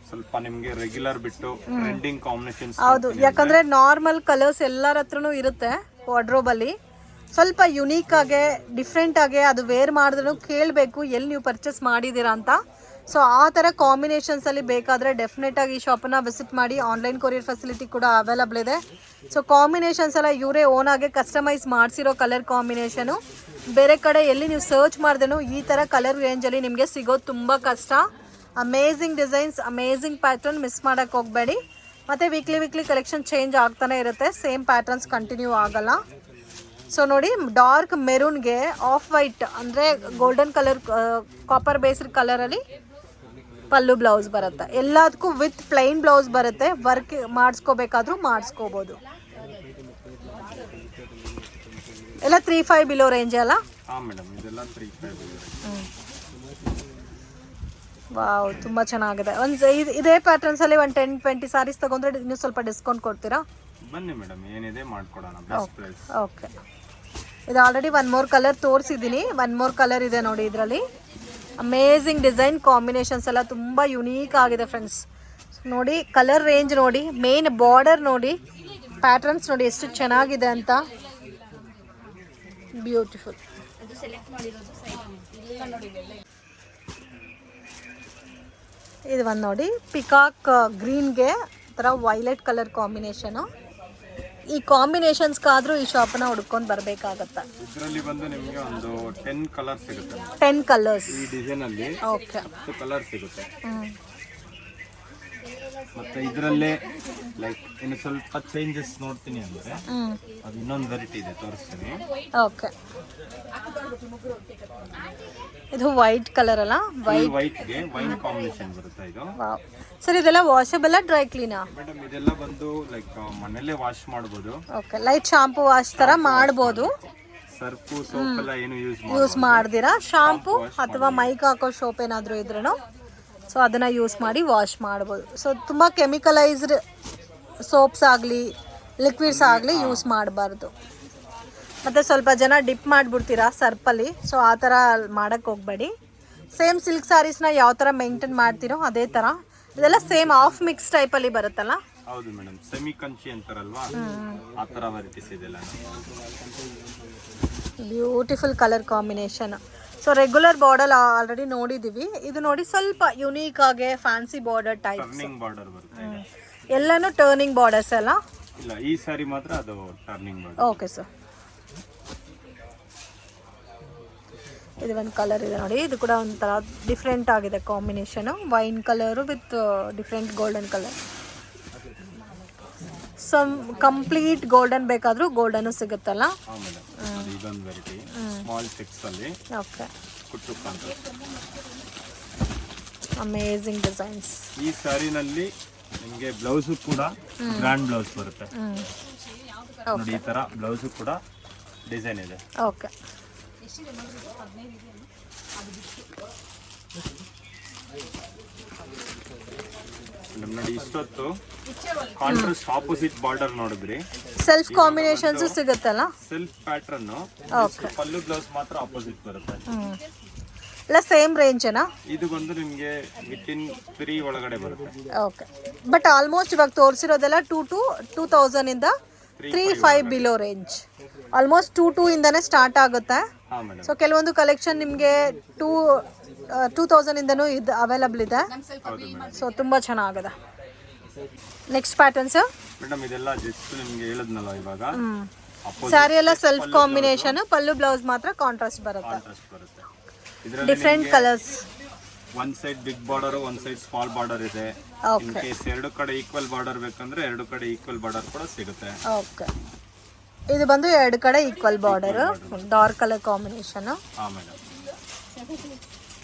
ಸ್ವಲ್ಪ ನಿಮ್ಗೆ ರೆಗ್ಯುಲರ್ ಬಿಟ್ಟು ಟ್ರೆಂಡಿಂಗ್ ಕಾಂಬಿನೇಷನ್ಸ್. ಹೌದು, ಯಾಕಂದ್ರೆ ನಾರ್ಮಲ್ ಕಲರ್ಸ್ ಎಲ್ಲರ ಹತ್ರನೂ ಇರುತ್ತೆ ವಾರ್ಡ್ರೋಬ್ ಅಲ್ಲಿ. ಸ್ವಲ್ಪ ಯುನೀಕ್ ಆಗಿ, ಡಿಫ್ರೆಂಟ್ ಆಗಿ ಅದು ವೇರ್ ಮಾಡಿದ್ರೂ ಕೇಳಬೇಕು ಎಲ್ಲಿ ನೀವು ಪರ್ಚೇಸ್ ಮಾಡಿದ್ದೀರಾ ಅಂತ. ಸೊ ಆ ಥರ ಕಾಂಬಿನೇಷನ್ಸಲ್ಲಿ ಬೇಕಾದರೆ ಡೆಫಿನೆಟಾಗಿ ಈ ಶಾಪನ್ನು ವಿಸಿಟ್ ಮಾಡಿ. ಆನ್ಲೈನ್ ಕೊರಿಯರ್ ಫೆಸಿಲಿಟಿ ಕೂಡ ಅವೈಲಬಲ್ ಇದೆ. ಸೊ ಕಾಂಬಿನೇಷನ್ಸ್ ಎಲ್ಲ ಇವರೇ ಓನಾಗೆ ಕಸ್ಟಮೈಸ್ ಮಾಡಿಸಿರೋ ಕಲರ್ ಕಾಂಬಿನೇಷನು. ಬೇರೆ ಕಡೆ ಎಲ್ಲಿ ನೀವು ಸರ್ಚ್ ಮಾಡಿದ್ರೂ ಈ ಥರ ಕಲರ್ ರೇಂಜಲ್ಲಿ ನಿಮಗೆ ಸಿಗೋದು ತುಂಬ ಕಷ್ಟ. Amazing designs, amazing pattern, miss ಮಾಡೋಕ್ಕೆ ಹೋಗಬೇಡಿ. ಮತ್ತು ವೀಕ್ಲಿ ಕಲೆಕ್ಷನ್ ಚೇಂಜ್ ಆಗ್ತಾನೆ ಇರುತ್ತೆ, ಸೇಮ್ ಪ್ಯಾಟರ್ನ್ಸ್ ಕಂಟಿನ್ಯೂ ಆಗಲ್ಲ. ಸೊ ನೋಡಿ, ಡಾರ್ಕ್ ಮೆರೂನ್ಗೆ ಆಫ್ ವೈಟ್ ಅಂದರೆ ಗೋಲ್ಡನ್ ಕಲರ್, ಕಾಪರ್ ಬೇಸ್ಡ್ ಕಲರಲ್ಲಿ ಪಲ್ಲು ಬ್ಲೌಸ್ ಬರುತ್ತೆ. ಎಲ್ಲದಕ್ಕೂ ವಿತ್ ಪ್ಲೈನ್ ಬ್ಲೌಸ್ ಬರುತ್ತೆ. ವರ್ಕ್ ಮಾಡಿಸ್ಕೋಬೇಕಾದ್ರೂ ಮಾಡಿಸ್ಕೋಬೋದು. ಎಲ್ಲ 3-5 ಬಿಲೋ ರೇಂಜ್ ಅಲ್ಲ? ವಾವ್, ತುಂಬ ಚೆನ್ನಾಗಿದೆ. ಇದೇ ಪ್ಯಾಟರ್ನ್ಸಲ್ಲಿ ಒಂದು 10-20 ಸ್ಯಾರೀಸ್ ತಗೊಂಡ್ರೆ ಇನ್ನೂ ಸ್ವಲ್ಪ ಡಿಸ್ಕೌಂಟ್ ಕೊಡ್ತೀರಾ? ಬನ್ನಿ ಮೇಡಮ್, ಏನಿದೆ ಮಾಡ್ಕೊಡೋಣ. ಓಕೆ. ಇದು ಆಲ್ರೆಡಿ 1 more ಕಲರ್ ತೋರಿಸಿದ್ದೀನಿ. 1 more ಕಲರ್ ಇದೆ ನೋಡಿ ಇದರಲ್ಲಿ. ಅಮೇಝಿಂಗ್ ಡಿಸೈನ್ ಕಾಂಬಿನೇಷನ್ಸ್ ಎಲ್ಲ ತುಂಬ ಯುನೀಕ್ ಆಗಿದೆ ಫ್ರೆಂಡ್ಸ್. ನೋಡಿ ಕಲರ್ ರೇಂಜ್ ನೋಡಿ, ಮೇನ್ ಬಾರ್ಡರ್ ನೋಡಿ, ಪ್ಯಾಟರ್ನ್ಸ್ ನೋಡಿ ಎಷ್ಟು ಚೆನ್ನಾಗಿದೆ ಅಂತ. ಬ್ಯೂಟಿಫುಲ್. ಇದು ಒಂದು ನೋಡಿ, ಪಿಕಾಕ್ ಗ್ರೀನ್ಗೆ ಥರ ವೈಲೆಟ್ ಕಲರ್ ಕಾಂಬಿನೇಷನು. ಈ ಕಾಂಬಿನೇಷನ್ಸ್ಗಾದ್ರೂ ಈ ಶಾಪನ್ನ ಹುಡ್ಕೊಂಡು ಬರಬೇಕಾಗತ್ತೆ. ಇದರಲ್ಲಿ ಬಂದು ನಿಮಗೆ ಒಂದು 10 ಕಲರ್ಸ್ ಸಿಗುತ್ತೆ. 10 ಕಲರ್ಸ್ ಈ ಡಿಸೈನ್ ಅಲ್ಲಿ. ಓಕೆ. 10 ಕಲರ್ ಸಿಗುತ್ತೆ. ಮತ್ತೆ ಇದರಲ್ಲೇ ಲೈಕ್ ಇನ್ನು ಸ್ವಲ್ಪ ಚೇಂಜಸ್ ನೋಡ್ತೀನಿ ಅಂದ್ರೆ ಅದು ಇನ್ನೊಂದು ವೆರೈಟಿ ಇದೆ, ತೋರಿಸ್ತೀನಿ. ಓಕೆ. ಇದು ವೈಟ್ ಕಲರ್ ಅಲ್ಲ? ವೈಟ್ ಗೆ ವೈನ್ ಕಾಂಬಿನೇಷನ್ ಬರುತ್ತೆ ಇದು. ಸರ್ ಇದೆಲ್ಲ ವಾಷಬಲ್ ಡ್ರೈ ಕ್ಲೀನಾ? ಮೇಡಮ್ ಇದೆಲ್ಲ ಬಂದು ಲೈಕ್ ಮನೆಯಲ್ಲೇ ವಾಶ್ ಮಾಡಬಹುದು. ಓಕೆ, ಲೈಟ್ ಶಾಂಪೂ ವಾಶ್ ತರ ಮಾಡಬಹುದು. ಸರ್ಫು ಸೋಪ್ ಎಲ್ಲ ಏನು ಯೂಸ್ ಮಾಡ್ದಿರಾ? ಶಾಂಪೂ ಅಥವಾ ಮೈಕ್ ಹಾಕೋ ಸೋಪ್ ಏನಾದರೂ ಇದ್ರೂ ಸೊ ಅದನ್ನು ಯೂಸ್ ಮಾಡಿ ವಾಶ್ ಮಾಡ್ಬೋದು. ಸೊ ತುಂಬ ಕೆಮಿಕಲೈಸ್ಡ್ ಸೋಪ್ಸ್ ಆಗಲಿ ಲಿಕ್ವಿಡ್ಸ್ ಆಗಲಿ ಯೂಸ್ ಮಾಡಬಾರ್ದು. ಮತ್ತು ಸ್ವಲ್ಪ ಜನ ಡಿಪ್ ಮಾಡಿಬಿಡ್ತೀರಾ ಸರ್ಪಲ್ಲಿ, ಸೊ ಆ ಥರ ಮಾಡೋಕ್ಕೆ ಹೋಗಬೇಡಿ. ಸೇಮ್ ಸಿಲ್ಕ್ ಸ್ಯಾರೀಸ್ನ ಯಾವ ಥರ ಮೇಂಟೈನ್ ಮಾಡ್ತೀರೋ ಅದೇ ಥರ ಇದೆಲ್ಲ ಸೇಮ್ ಆಫ್ ಮಿಕ್ಸ್ ಟೈಪಲ್ಲಿ ಬರುತ್ತಲ್ಲ? ಹೌದು ಮೇಡಮ್, ಸೆಮಿ ಕಂಚಿ ಅಂತಾರಲ್ವಾ, ಆ ಥರ ವೆರೈಟೀಸ್ ಇದೆಲ್ಲ. Beautiful colour combination. So regular border already ನೋಡಿದ್ದೀವಿ. ಇದು ನೋಡಿ ಸ್ವಲ್ಪ ಯುನೀಕ್ ಆಗಿ fancy border type. Turning border ಬರುತ್ತೆ. ಎಲ್ಲಾನು ಟರ್ನಿಂಗ್ ಬಾರ್ಡರ್ಸ್ ಅಲ್ಲ? ಇಲ್ಲ, ಈ ಸಾರಿ ಮಾತ್ರ ಅದು ಟರ್ನಿಂಗ್ ಬಾರ್ಡರ್. Okay sir. ಇದು ಒಂದು ಕಲರ್ ಇದೆ ನೋಡಿ, ಇದು ಕೂಡ ಒಂಥರ ಡಿಫ್ರೆಂಟ್ ಆಗಿದೆ combination. Wine colour with different golden colour. Some complete golden ಬೇಕಾದರೂ ಗೋಲ್ಡನ್ನು ಸಿಗುತ್ತಲ್ಲ? ಇದೊಂದು ವೆರೈಟಿ ಸ್ಮಾಲ್ ಚೆಕ್ಸ್ ಅಲ್ಲಿ. ಓಕೆ. ಕುಟ್ಟು ಕಾಂಟ್ರಾಸ್ಟ್. Amazing designs. ಈ ಸ್ಯಾರಿನಲ್ಲಿ ನಿಮಗೆ ಬ್ಲೌಸು ಕೂಡ ಗ್ರ್ಯಾಂಡ್ ಬ್ಲೌಸ್ ಬರುತ್ತೆ ನೋಡಿ. ಈ ತರ ಬ್ಲೌಸು ಕೂಡ ಡಿಸೈನ್ ಇದೆ. ಓಕೆ. ನೋಡಿ, ಇಷ್ಟೊತ್ತು ಕಾಂಟ್ರಾಸ್ಟ್ ಆಪೋಸಿಟ್ ಬಾರ್ಡರ್ ನೋಡಿದ್ರಿ. ಸೆಲ್ಫ್ ಕಾಂಬಿನೇಷನ್ಸ್ ಸಿಗುತ್ತಲ್ಲ? Self pattern. ಪಲ್ಲು ಬ್ಲೌಸ್ ಮಾತ್ರ ಆಪೋಸಿಟ್ ಬರುತ್ತೆ. ಎಲ್ಲ ಸೇಮ್ ರೇಂಜನಾ? ಇದು ಬಂದು ನಿಮಗೆ ವಿತಿನ್ 3 ಒಳಗಡೆ ಬರುತ್ತೆ. ಓಕೆ. ಬಟ್ ಆಲ್ಮೋಸ್ಟ್ ಇವಾಗ ತೋರಿಸಿರೋದೆಲ್ಲ 2 to 2000 ಇಂದ 3-5 ಬಿಲೋ ರೇಂಜ್. ಆಲ್ಮೋಸ್ಟ್ 2 ಇಂದಾನೆ ಸ್ಟಾರ್ಟ್ ಆಗುತ್ತೆ. ಸೊ ಕೆಲವೊಂದು ಕಲೆಕ್ಷನ್ ನಿಮಗೆ 2000 ಇಂದನೂ ಇದು ಅವೈಲಬಲ್ ಇದೆ. ಸೊ ತುಂಬ ಚೆನ್ನಾಗಿದೆ. ನೆಕ್ಸ್ಟ್ ಪ್ಯಾಟರ್ನ್ಸ್ ಮೇಡಮ್ ಇದೆಲ್ಲ ಜಸ್ಟ್ ನಿಮಗೆ ಹೇಳಿದ್ನಲ್ಲ ಇವಾಗ, ಸ್ಯಾರಿ ಎಲ್ಲ ಸೆಲ್ಫ್ ಕಾಂಬಿನೇಷನ್, ಪಲ್ಲು ಬ್ಲೌಸ್ ಮಾತ್ರ ಕಾಂಟ್ರಾಸ್ಟ್ ಬರುತ್ತೆ. ಕಾಂಟ್ರಾಸ್ಟ್ ಬರುತ್ತೆ. ಇದರಲ್ಲಿ ಡಿಫ್ರೆಂಟ್ ಕಲರ್ಸ್. ಒಂದ್ ಸೈಡ್ ಬಿಗ್ ಬಾರ್ಡರ್, ಒಂದ್ ಸೈಡ್ ಸ್ಮಾಲ್ ಬಾರ್ಡರ್ ಇದೆ. ಇನ್ ಓಕೆ ಕೇಸ್ ಎರಡು ಕಡೆ ಈಕ್ವಲ್ ಬಾರ್ಡರ್ ಬೇಕಂದ್ರೆ ಎರಡು ಕಡೆ ಈಕ್ವಲ್ ಬಾರ್ಡರ್ ಕೂಡ ಸಿಗುತ್ತೆ. ಓಕೆ, ಇದು ಬಂದು ಎರಡು ಕಡೆ equal border, dark colour combination. ಹಾ ಮೇಡಮ್.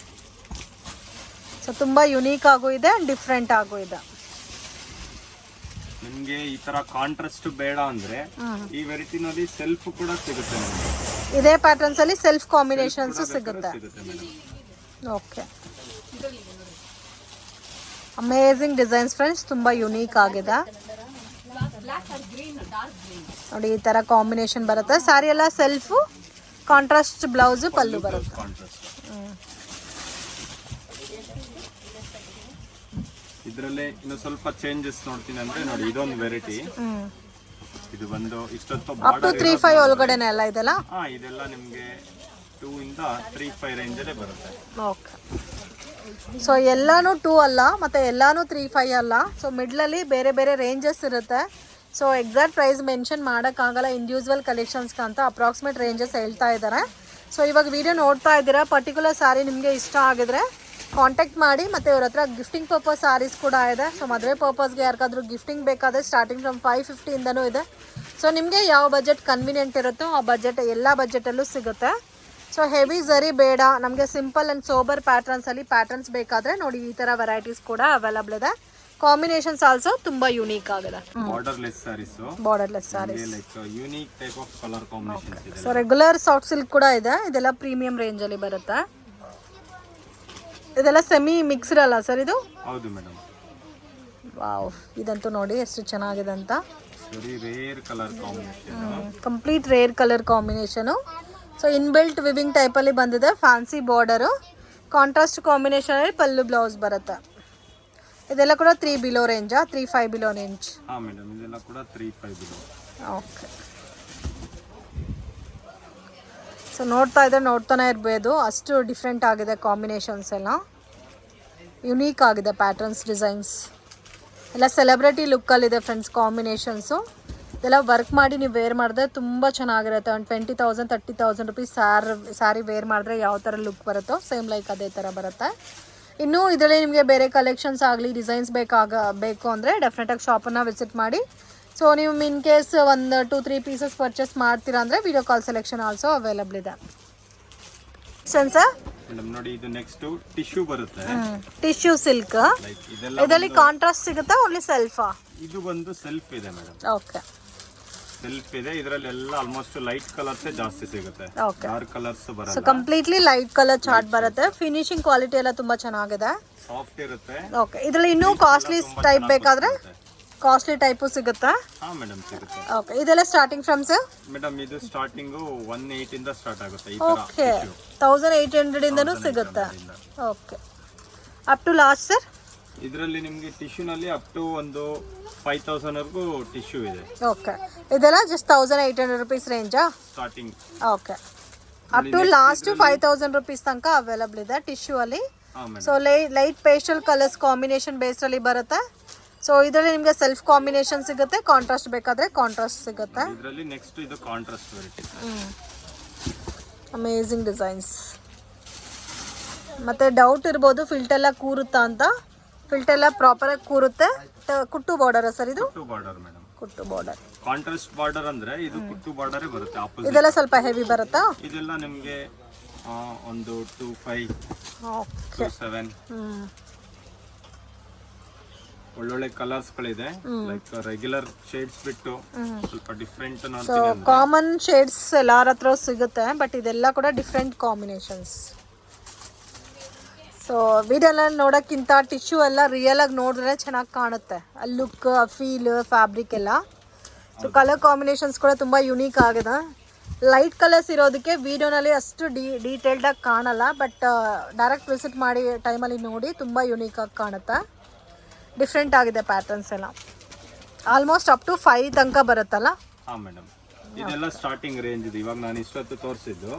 ಸೊ ತುಂಬಾ ಯುನೀಕ್ ಆಗು ಇದೆ, ಡಿಫ್ರೆಂಟ್ ಆಗು ಇದೆ. ನಿಮ್ಗೆ ಈ ತರ ಕಾಂಟ್ರಾಸ್ಟ್ ಬೇಡ ಅಂದ್ರೆ ಈ ವೆರೈಟಿನಲ್ಲಿ ಸೆಲ್ಫ್ ಕೂಡ ಸಿಗುತ್ತೆ ನಿಮ್ಗೆ. ಇದೇ ಪ್ಯಾಟರ್ನ್ಸ್ ಅಲ್ಲಿ ಸೆಲ್ಫ್ ಕಾಂಬಿನೇಷನ್ಸ್ ಸಿಗುತ್ತೆ. ಓಕೆ, ಅಮೇಜಿಂಗ್ ಡಿಸೈನ್ಸ್ ಫ್ರೆಂಡ್ಸ್, ತುಂಬಾ ಯುನೀಕ್ ಆಗಿದೆ ನೋಡಿ. ಈ ತರ ಕಾಂಬಿನೇಷನ್ ಬರುತ್ತೆ. ಸ್ಯಾರಿ ಎಲ್ಲ ಸೆಲ್ಫ್, ಕಾಂಟ್ರಾಸ್ಟ್ ಬ್ಲೌಸ್, ಪಲ್ಲು ಬರುತ್ತೆ. ಇದ್ರಲ್ಲೇ ಇನ್ನು ಸ್ವಲ್ಪ ಚೇಂಜಸ್ ನೋಡ್ತೀನಿ ಅಂದ್ರೆ ನೋಡಿ, ಇದೊಂದು ವೆರೈಟಿ. ಇದು ಬಂದು ಇಷ್ಟೊತ್ತು ಅಪ್ ಟು 3-5 ಒಳಗಡೆನೆ ಎಲ್ಲ ಇದೆಲ್ಲ. ಹಾ, ಇದೆಲ್ಲ ನಿಮ್ಗೆ 2 ಇಂದ 3-5 ರೇಂಜ್ ಅಲ್ಲೇ ಬರುತ್ತೆ. ಓಕೆ, ಸೊ ಎಲ್ಲಾನು 2 ಅಲ್ಲ, ಮತ್ತೆ ಎಲ್ಲಾನು 3-5 ಅಲ್ಲ. ಸೊ ಮಿಡ್ಲಲ್ಲಿ ಬೇರೆ ಬೇರೆ ರೇಂಜಸ್ ಇರುತ್ತೆ. ಸೊ ಎಕ್ಸಾಕ್ಟ್ ಪ್ರೈಸ್ ಮೆನ್ಷನ್ ಮಾಡೋಕ್ಕಾಗಲ್ಲ, ಇಂಡಿವಿಜುವಲ್ ಕಲೆಕ್ಷನ್ಸ್ಗೆ ಅಂತ ಅಪ್ರಾಕ್ಸಿಮೇಟ್ ರೇಂಜಸ್ ಹೇಳ್ತಾ ಇದ್ದಾರೆ. ಸೊ ಇವಾಗ ವಿಡಿಯೋ ನೋಡ್ತಾ ಇದ್ದೀರಾ, ಪರ್ಟಿಕ್ಯುಲರ್ ಸ್ಯಾರಿ ನಿಮಗೆ ಇಷ್ಟ ಆಗಿದ್ರೆ ಕಾಂಟ್ಯಾಕ್ಟ್ ಮಾಡಿ. ಮತ್ತು ಇವ್ರ ಹತ್ರ ಗಿಫ್ಟಿಂಗ್ ಪರ್ಪಸ್ ಸ್ಯಾರೀಸ್ ಕೂಡ ಇದೆ. ಸೊ ಮದುವೆ ಪರ್ಪಸ್ಗೆ ಯಾರಿಗಾದ್ರೂ ಗಿಫ್ಟಿಂಗ್ ಬೇಕಾದರೆ ಸ್ಟಾರ್ಟಿಂಗ್ ಫ್ರಮ್ 550ಇಂದನೂ ಇದೆ. ಸೊ ನಿಮಗೆ ಯಾವ ಬಜೆಟ್ ಕನ್ವಿನಿಯೆಂಟ್ ಇರುತ್ತೋ ಆ ಬಜೆಟ್, ಎಲ್ಲ ಬಜೆಟಲ್ಲೂ ಸಿಗುತ್ತೆ. ಸೊ ಹೆವಿ ಝರಿ ಬೇಡ, ನಮಗೆ ಸಿಂಪಲ್ ಆ್ಯಂಡ್ ಸೋಬರ್ ಪ್ಯಾಟರ್ನ್ಸಲ್ಲಿ ಪ್ಯಾಟರ್ನ್ಸ್ ಬೇಕಾದರೆ ನೋಡಿ, ಈ ಥರ ವೆರೈಟೀಸ್ ಕೂಡ ಅವೈಲಬಲ್ ಇದೆ. ಕಾಂಬಿನೇಷನ್ಸ್ ಆಲ್ಸೋ ತುಂಬಾ ಯೂನಿಕ್ ಆಗಿದೆ. Borderless sarees, borderless sarees, like unique type of colour combinations ಇದೆ. ಸೊ ರೆಗ್ಯುಲರ್ ಸಾಫ್ಟ್ ಸಿಲ್ಕ್ ಕೂಡ ಇದೆ. ಇದೆಲ್ಲ ಪ್ರೀಮಿಯಂ ರೇಂಜ್ ಅಲ್ಲಿ ಬರುತ್ತೆ. ಇದೆಲ್ಲ ಸೆಮಿ ಮಿಕ್ಸ್ಡ್ ಅಲ್ಲ ಸರ್ ಇದು? ಹೌದು ಮೇಡಮ್. ವಾವ್, ಇದಂತೂ ನೋಡಿ ಎಷ್ಟು ಚೆನ್ನಾಗಿದೆ ಅಂತ. Very rare colour combination, complete rare colour combination. So inbuilt weaving ಟೈಪಲ್ಲಿ ಬಂದಿದೆ. ಫ್ಯಾನ್ಸಿ ಬಾರ್ಡರು, ಕಾಂಟ್ರಾಸ್ಟ್ ಕಾಂಬಿನೇಷನ್ ಅಲ್ಲಿ ಪಲ್ಲು ಬ್ಲೌಸ್ ಬರುತ್ತೆ. ಇದೆಲ್ಲ ಕೂಡ 3 ಬಿಲೋ ರೇಂಜಾ? 3-5 below range. ಹಾಂ ಮೇಡಮ್, ಇದೆಲ್ಲ ಕೂಡ 3-5 ಬಿಲೋ. ಓಕೆ, ಸೊ ನೋಡ್ತಾನೆ ಇರ್ಬೋದು, ಅಷ್ಟು ಡಿಫ್ರೆಂಟ್ ಆಗಿದೆ ಕಾಂಬಿನೇಷನ್ಸ್ ಎಲ್ಲ. ಯುನೀಕ್ ಆಗಿದೆ ಪ್ಯಾಟರ್ನ್ಸ್, ಡಿಸೈನ್ಸ್ ಎಲ್ಲ ಸೆಲೆಬ್ರಿಟಿ ಲುಕ್ಕಲ್ಲಿದೆ ಫ್ರೆಂಡ್ಸ್ ಕಾಂಬಿನೇಷನ್ಸು. ಇದೆಲ್ಲ ವರ್ಕ್ ಮಾಡಿ ನೀವು ವೇರ್ ಮಾಡಿದ್ರೆ ತುಂಬ ಚೆನ್ನಾಗಿರುತ್ತೆ. ಒಂದು 20,000-30,000 ರುಪೀಸ್ ಸ್ಯಾರಿ ವೇರ್ ಮಾಡಿದ್ರೆ ಯಾವ ಥರ ಲುಕ್ ಬರುತ್ತೋ ಸೇಮ್ ಲೈಕ್ ಅದೇ ಥರ ಬರುತ್ತೆ. ಇನ್ನೂ ಇದರಲ್ಲಿ ನಿಮಗೆ ಬೇರೆ ಕಲೆಕ್ಷನ್ಸ್ ಆಗಲಿ, ಡಿಸೈನ್ಸ್ ಬೇಕು ಅಂದರೆ ಡೆಫಿನೆಟಾಗಿ ಶಾಪನ್ನು ವಿಸಿಟ್ ಮಾಡಿ. ಸೊ ನೀವು ಇನ್ ಕೇಸ್ ಒಂದು 2-3 ಪೀಸಸ್ ಪರ್ಚೇಸ್ ಮಾಡ್ತೀರಾ ಅಂದರೆ video call selection also available ಇದೆ. ಸರ್ ಮೇಡಮ್ ನೋಡಿ, ಇದು ನೆಕ್ಸ್ಟ್ ಟಿಶ್ಯೂ ಬರುತ್ತೆ. ಟಿಶ್ಯೂ ಸಿಲ್ಕ್, ಇದರಲ್ಲಿ ಕಾಂಟ್ರಾಸ್ಟ್ ಸಿಗುತ್ತಾ ಓನ್ಲಿ ಸೆಲ್ಫಾ? ಇದು ಬಂದು ಸೆಲ್ಫ್ ಇದೆ ಮೇಡಮ್. ಓಕೆ, ಸೆಲ್ಫ್ ಇದೆ. ಇದರಲ್ಲಿ ಎಲ್ಲ ಆಲ್ಮೋಸ್ಟ್ ಲೈಟ್ ಕಲರ್ಸ್ ಜಾಸ್ತಿ ಸಿಗುತ್ತೆ, ಡಾರ್ಕ್ ಕಲರ್ಸ್ ಬರಲ್ಲ. So completely light colour chart ಬರುತ್ತೆ. ಫಿನಿಶಿಂಗ್ ಕ್ವಾಲಿಟಿ ಎಲ್ಲ ತುಂಬಾ ಚೆನ್ನಾಗಿದೆ, ಸಾಫ್ಟ್ ಇರುತ್ತೆ. ಓಕೆ, ಇದರಲ್ಲಿ ಇನ್ನೂ ಕಾಸ್ಟ್ಲಿ ಟೈಪ್ ಬೇಕಾದ್ರೆ ಕಾಸ್ಟ್ಲಿ ಟೈಪು ಸಿಗುತ್ತಾ? ಹಾ ಮೇಡಮ್, ಸಿಗುತ್ತೆ. ಓಕೆ, ಇದೆಲ್ಲ ಸ್ಟಾರ್ಟಿಂಗ್ ಫ್ರಮ್ ಸರ್? ಮೇಡಮ್ ಇದು ಸ್ಟಾರ್ಟಿಂಗ್ 1,800 ಇಂದ ಸ್ಟಾರ್ಟ್ ಆಗುತ್ತೆ. ಈ ಓಕೆ, 1,800 ಇಂದನೂ ಸಿಗುತ್ತೆ. Okay, up to last sir? ಇದರಲ್ಲಿ ನಿಮಗೆ ಟಿಶ್ಯೂನಲ್ಲಿ ಅಪ್ ಟು ಒಂದು 5,000 ವರೆಗೂ ಟಿಶ್ಯೂ ಇದೆ. ಓಕೆ, ಇದೆಲ್ಲ ಜಸ್ಟ್ 1,800 ರುಪೀಸ್ ರೇಂಜಾ starting? Okay, up to last 5,000 rupees ತನಕ ಅವೈಲಬಲ್ ಇದೆ ಟಿಶ್ಯೂ ಅಲ್ಲಿ. So light pastel colours combination ಬೇಸ್ಡಲ್ಲಿ ಬರುತ್ತೆ. ಸೊ ಇದರಲ್ಲಿ ನಿಮಗೆ ಸೆಲ್ಫ್ ಕಾಂಬಿನೇಷನ್ ಸಿಗುತ್ತೆ, ಕಾಂಟ್ರಾಸ್ಟ್ ಬೇಕಾದ್ರೆ ಕಾಂಟ್ರಾಸ್ಟ್ ಸಿಗುತ್ತೆ. ಇದರಲ್ಲಿ ನೆಕ್ಸ್ಟ್ ಇದು ಕಾಂಟ್ರಾಸ್ಟ್ ವೆರೈಟಿ. Amazing designs. ಮತ್ತೆ ಡೌಟ್ ಇರ್ಬೋದು ಫಿಲ್ಟ್ ಎಲ್ಲ ಕೂರುತ್ತಾ ಅಂತ. ಫಿಲ್ಟ್ ಎಲ್ಲ ಪ್ರಾಪರ್ ಆಗಿ ಕೂರುತ್ತೆ. ಕುಟ್ಟು ಬಾರ್ಡರ್ ಸರ್ ಇದು? ಕುಟ್ಟು ಬಾರ್ಡರ್ ಮೇಡಮ್. ಕುಟ್ಟು ಬಾರ್ಡರ್, ಕಾಂಟ್ರಾಸ್ಟ್ ಬಾರ್ಡರ್ ಅಂದ್ರೆ ಇದು ಕುಟ್ಟು ಬಾರ್ಡರೇ ಬರುತ್ತೆ. ಆಪೋಸಿಟ್ ಇದೆಲ್ಲ ಸ್ವಲ್ಪ ಹೆವಿ ಬರುತ್ತಾ? ಇದೆಲ್ಲ ನಿಮಗೆ ಒಂದು 2,500, ಓಕೆ, 2,700. ಒಳ್ಳೊಳ್ಳೆ ಕಲರ್ಸ್ ಗಳಿದೆ. ಲೈಕ್ ರೆಗ್ಯುಲರ್ ಶೇಡ್ಸ್ ಬಿಟ್ಟು ಸ್ವಲ್ಪ ಡಿಫ್ರೆಂಟ್. ಸೊ ಕಾಮನ್ ಶೇಡ್ಸ್ ಎಲ್ಲಾರ ಹತ್ರ ಸಿಗುತ್ತೆ, ಬಟ್ ಇದೆಲ್ಲ ಕೂಡ ಡಿಫ್ರೆಂಟ್ ಕಾಂಬಿನೇಷನ್ಸ್. ಸೊ ವಿಡಿಯೋನಲ್ಲಿ ನೋಡೋಕ್ಕಿಂತ ಟಿಶ್ಯೂ ಎಲ್ಲ ರಿಯಲ್ ಆಗಿ ನೋಡಿದ್ರೆ ಚೆನ್ನಾಗಿ ಕಾಣುತ್ತೆ. ಆ ಲುಕ್, ಫೀಲ್, ಫ್ಯಾಬ್ರಿಕ್ ಎಲ್ಲ. ಸೊ ಕಲರ್ ಕಾಂಬಿನೇಷನ್ಸ್ ಕೂಡ ತುಂಬ ಯುನೀಕ್ ಆಗಿದೆ. ಲೈಟ್ ಕಲರ್ಸ್ ಇರೋದಕ್ಕೆ ವಿಡಿಯೋನಲ್ಲಿ ಅಷ್ಟು ಡೀಟೇಲ್ಡಾಗಿ ಕಾಣಲ್ಲ, ಬಟ್ ಡೈರೆಕ್ಟ್ ವಿಸಿಟ್ ಮಾಡಿ ಟೈಮಲ್ಲಿ ನೋಡಿ ತುಂಬ ಯುನೀಕಾಗಿ ಕಾಣುತ್ತೆ. ಡಿಫ್ರೆಂಟ್ ಆಗಿದೆ ಪ್ಯಾಟರ್ನ್ಸ್ ಎಲ್ಲ. ಆಲ್ಮೋಸ್ಟ್ ಅಪ್ ಟು 5 ತನಕ ಬರುತ್ತಲ್ಲ? ಹಾಂ ಮೇಡಮ್, ಇದೆಲ್ಲ ಸ್ಟಾರ್ಟಿಂಗ್ ರೇಂಜ್ ಇದೆ. ಇವಾಗ ನಾನು ಇಷ್ಟೊತ್ತು ತೋರಿಸಿದ್ದು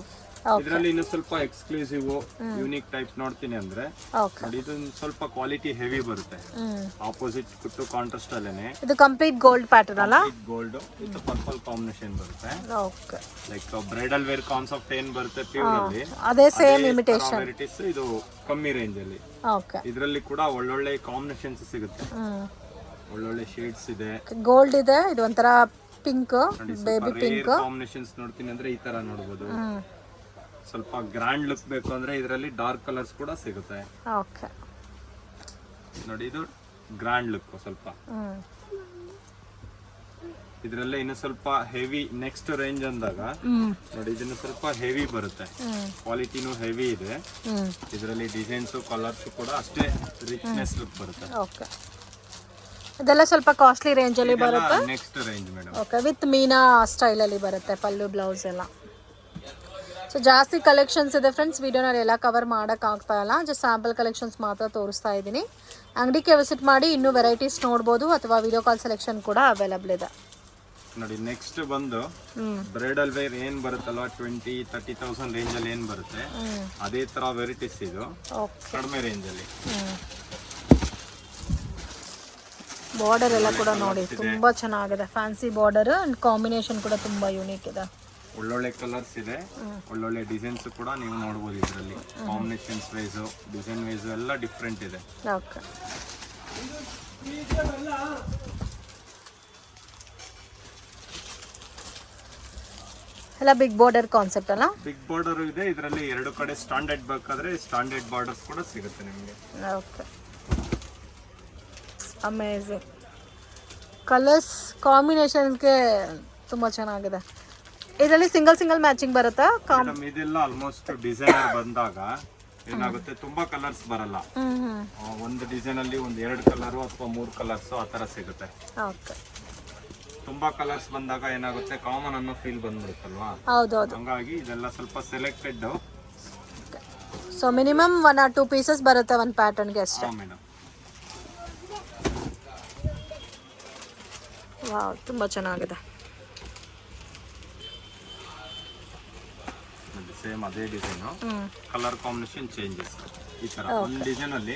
ಇದರಲ್ಲಿ ಇನ್ನು ಸ್ವಲ್ಪ ಎಕ್ಸ್ಕ್ಲೂಸಿವ್ ಯೂನಿಕ್ ಟೈಪ್ ನೋಡ್ತೀನಿ ಅಂದ್ರೆ ಓಕೆ ನೋಡಿ, ಇದು ಸ್ವಲ್ಪ ಕ್ವಾಲಿಟಿ ಹೆವಿ ಬರುತ್ತೆ. ಆಪೋಸಿಟ್ ಟು ಕಾಂಟ್ರಾಸ್ಟ್ ಅಲ್ಲೇನೆ ಇದು ಕಂಪ್ಲೀಟ್ ಗೋಲ್ಡ್ ಪ್ಯಾಟರ್ನ್ ಅಲ್ಲ, ಗೋಲ್ಡ್ ವಿತ್ ಪರ್ಪಲ್ ಕಾಂಬಿನೇಷನ್ ಬರುತ್ತೆ. Okay like bridal wear concept ಏನ್ ಬರುತ್ತೆ ಪ್ಯೂರ್ ಅಲ್ಲಿ, ಅದೇ ಸೇಮ್ ಇಮಿಟೇಷನ್ ವೆರೈಟೀಸ್ ಇದು ಕಮ್ಮಿ ರೇಂಜ್ ಅಲ್ಲಿ. ಓಕೆ ಇದರಲ್ಲಿ ಕೂಡ ಒಳ್ಳೊಳ್ಳೆ ಕಾಂಬಿನೇಷನ್ಸ್ ಸಿಗುತ್ತೆ, ಒಳ್ಳೊಳ್ಳೆ ಶೇಡ್ಸ್ ಇದೆ. ಗೋಲ್ಡ್ ಇದೆ, ಇದು ಒಂಥರ ಪಿಂಕ್, ಬೇಬಿ ಪಿಂಕ್ ಕಾಂಬಿನೇಷನ್ಸ್ ನೋಡ್ತೀನಿ ಅಂದ್ರೆ ಈ ತರ ನೋಡಬಹುದು. ಸ್ವಲ್ಪ ಗ್ರ್ಯಾಂಡ್ ಲುಕ್ ಬೇಕು ಅಂದ್ರೆ ಇದರಲ್ಲಿ ಡಾರ್ಕ್ ಕಲರ್ಸ್ ಕೂಡ ಸಿಗುತ್ತೆ. ಓಕೆ ನೋಡಿ, ಇದು ಗ್ರ್ಯಾಂಡ್ ಲುಕ್ ಸ್ವಲ್ಪ. ಇದರಲ್ಲೇ ಇನ್ನು ಸ್ವಲ್ಪ ಹೆವಿ ನೆಕ್ಸ್ಟ್ ರೇಂಜ್ ಅಂದಾಗ ನೋಡಿ, ಇದನ್ನು ಸ್ವಲ್ಪ ಹೆವಿ ಬರುತ್ತೆ, ಕ್ವಾಲಿಟಿನೂ ಹೆವಿ ಇದೆ. ಇದರಲ್ಲಿ ಡಿಸೈನ್ಸ್ ಕಲರ್ಸ್ ಕೂಡ ಅಷ್ಟೇ ರಿಚ್ನೆಸ್ ಲುಕ್ ಬರುತ್ತೆ. ಓಕೆ, ಇದೆಲ್ಲ ಸ್ವಲ್ಪ ಕಾಸ್ಟ್ಲಿ ರೇಂಜ್ ಅಲ್ಲಿ ಬರುತ್ತೆ. Next range madam. Okay, with Meena style ಅಲ್ಲಿ ಬರುತ್ತೆ ಪಲ್ಲು ಬ್ಲೌಸ್ ಎಲ್ಲ. ಸೊ ಜಾಸ್ತಿ ಕಲೆಕ್ಷನ್ಸ್ ಇದೆ ಫ್ರೆಂಡ್ಸ್, ವಿಡಿಯೋನಲ್ಲಿ ಎಲ್ಲ ಕವರ್ ಮಾಡೋಕ್ಕಾಗ್ತಾ ಇಲ್ಲ, ಜಸ್ಟ್ ಸ್ಯಾಂಪಲ್ ಕಲೆಕ್ಷನ್ಸ್ ಮಾತ್ರ ತೋರಿಸ್ತಾ ಇದ್ದೀನಿ. ಅಂಗಡಿಗೆ ವಿಸಿಟ್ ಮಾಡಿ ಇನ್ನೂ ವೆರೈಟೀಸ್ ನೋಡ್ಬೋದು, ಅಥವಾ ವಿಡಿಯೋ ಕಾಲ್ ಸೆಲೆಕ್ಷನ್ ಕೂಡ ಅವೈಲಬಲ್ ಇದೆ. ನೋಡಿ, ನೆಕ್ಸ್ಟ್ ಬಂದು ಬ್ರೈಡಲ್ ವೇರ್ ಏನ್ ಬರುತ್ತಲ್ವಾ 20-30,000 ರೇಂಜ್ ಅಲ್ಲಿ ಏನ್ ಬರುತ್ತೆ ಅದೇ ತರ ವೆರೈಟೀಸ್ ಇದು ಕಡಿಮೆ ರೇಂಜ್ ಅಲ್ಲಿ. ಬಾರ್ಡರ್ ಎಲ್ಲ ಕೂಡ ನೋಡಿ ತುಂಬಾ ಚೆನ್ನಾಗಿದೆ, ಫ್ಯಾನ್ಸಿ ಬಾರ್ಡರ್ ಅಂಡ್ ಕಾಂಬಿನೇಷನ್ ಕೂಡ ತುಂಬಾ ಯೂನಿಕ್ ಇದೆ. ಒಳ್ಳೊಳ್ಳೆ ಕಲರ್ಸ್ ಇದೆ, ಒಳ್ಳೊಳ್ಳೆ ಡಿಸೈನ್ಸ್ ಕೂಡ ನೀವು ನೋಡಬಹುದು. ಇದರಲ್ಲಿ ಕಾಂಬಿನೇಷನ್ಸ್ ವೈಸ್, ಡಿಸೈನ್ ವೈಸ್ ಎಲ್ಲ ಡಿಫ್ರೆಂಟ್ ಇದೆ. ಓಕೆ, ಎಲ್ಲ ಬಿಗ್ ಬಾರ್ಡರ್ ಕಾನ್ಸೆಪ್ಟ್ ಅಲ್ಲ. ಬಿಗ್ ಬಾರ್ಡರ್ ಇದೆ ಇದರಲ್ಲಿ, ಎರಡು ಕಡೆ ಸ್ಟ್ಯಾಂಡರ್ಡ್ ಬೇಕಾದ್ರೆ ಸ್ಟ್ಯಾಂಡರ್ಡ್ ಬಾರ್ಡರ್ಸ್ ಕೂಡ ಸಿಗುತ್ತೆ ನಿಮಗೆ. ಓಕೆ, ಅಮೇಝಿಂಗ್ ಕಲರ್ಸ್ ಕಾಂಬಿನೇಷನ್ಸ್ಗೆ ತುಂಬ ಚೆನ್ನಾಗಿದೆ. ಇದರಲ್ಲಿ ಸಿಂಗಲ್ ಮ್ಯಾಚಿಂಗ್ ಬರುತ್ತಾ? ಇದೆಲ್ಲ ಆಲ್ಮೋಸ್ಟ್ ಡಿಸೈನರ್ ಬಂದಾಗ ಏನಾಗುತ್ತೆ, ತುಂಬಾ ಕಲರ್ಸ್ ಬರಲ್ಲ. ಒಂದು ಡಿಸೈನ್ ಅಲ್ಲಿ ಒಂದು 2 ಕಲರ್ ಅಥವಾ 3 ಕಲರ್ಸ್ ಆ ತರ ಸಿಗುತ್ತೆ. ಓಕೆ, ತುಂಬಾ ಕಲರ್ಸ್ ಬಂದಾಗ ಏನಾಗುತ್ತೆ, ಕಾಮನ್ ಅನ್ನೋ ಫೀಲ್ ಬಂದ್ಬಿಡುತ್ತಲ್ವಾ. ಹೌದೌದು, ಹಂಗಾಗಿ ಇದೆಲ್ಲ ಸ್ವಲ್ಪ selected. So minimum 1 or 2 pieces ಬರುತ್ತೆ ಒಂದು ಪ್ಯಾಟರ್ನ್ಗೆ ಅಷ್ಟೇ. ಮೇಡಮ್, ವಾವ್, ತುಂಬ ಚೆನ್ನಾಗಿದೆ. ಸೇಮ್ ಅದೇ ಡಿಸೈನ್, ಕಲರ್ ಕಾಂಬಿನೇಷನ್ ಚೇಂಜಸ್. ಈ ತರ ಒಂದು ಡಿಸೈನ್ ಅಲ್ಲಿ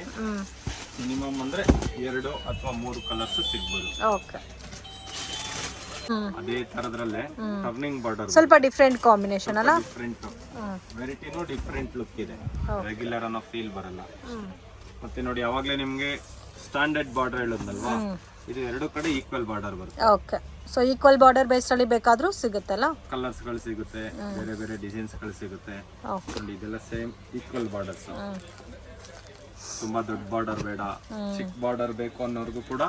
ಮಿನಿಮಮ್ ಅಂದ್ರೆ 2 ಅಥವಾ 3 ಕಲರ್ಸ್ ಸಿಗ್ಬೋದು. ಓಕೆ, ಅದೇ ತರದ್ರಲ್ಲೇ ಟರ್ನಿಂಗ್ ಬಾರ್ಡರ್ ಸ್ವಲ್ಪ ಡಿಫ್ರೆಂಟ್ ಕಾಂಬಿನೇಷನ್ ಅಲ್ಲ, ಡಿಫ್ರೆಂಟ್ ವೆರೈಟಿನೂ ಡಿಫ್ರೆಂಟ್ ಲುಕ್ ಇದೆ, ರೆಗ್ಯುಲರ್ ಅನ್ನೋ ಫೀಲ್ ಬರಲ್ಲ. ಮತ್ತೆ ನೋಡಿ, ಅವಾಗಲೇ ನಿಮ್ಗೆ ಸ್ಟ್ಯಾಂಡರ್ಡ್ ಬಾರ್ಡರ್ ಹೇಳಿದ್ನಲ್ವಾ, ಇದು 2 ಕಡೆ ಈಕ್ವಲ್ ಬಾರ್ಡರ್ ಬರುತ್ತೆ. Okay, so equal border base ಅಲ್ಲಿ ಬೇಕಾದ್ರೂ ಸಿಗುತ್ತಲ್ಲ, ಕಲರ್ಸ್ ಗಳು ಸಿಗುತ್ತೆ, ಬೇರೆ ಬೇರೆ ಡಿಸೈನ್ಸ್ ಗಳು ಸಿಗುತ್ತೆ. ಇದೆಲ್ಲ ಸೇಮ್ ಈಕ್ವಲ್ ಬಾರ್ಡರ್ಸ್, ತುಂಬಾ ದೊಡ್ಡ ಬಾರ್ಡರ್ ಬೇಡ, ಚಿಕ್ಕ ಬಾರ್ಡರ್ ಬೇಕು ಅನ್ನೋರ್ಗು ಕೂಡ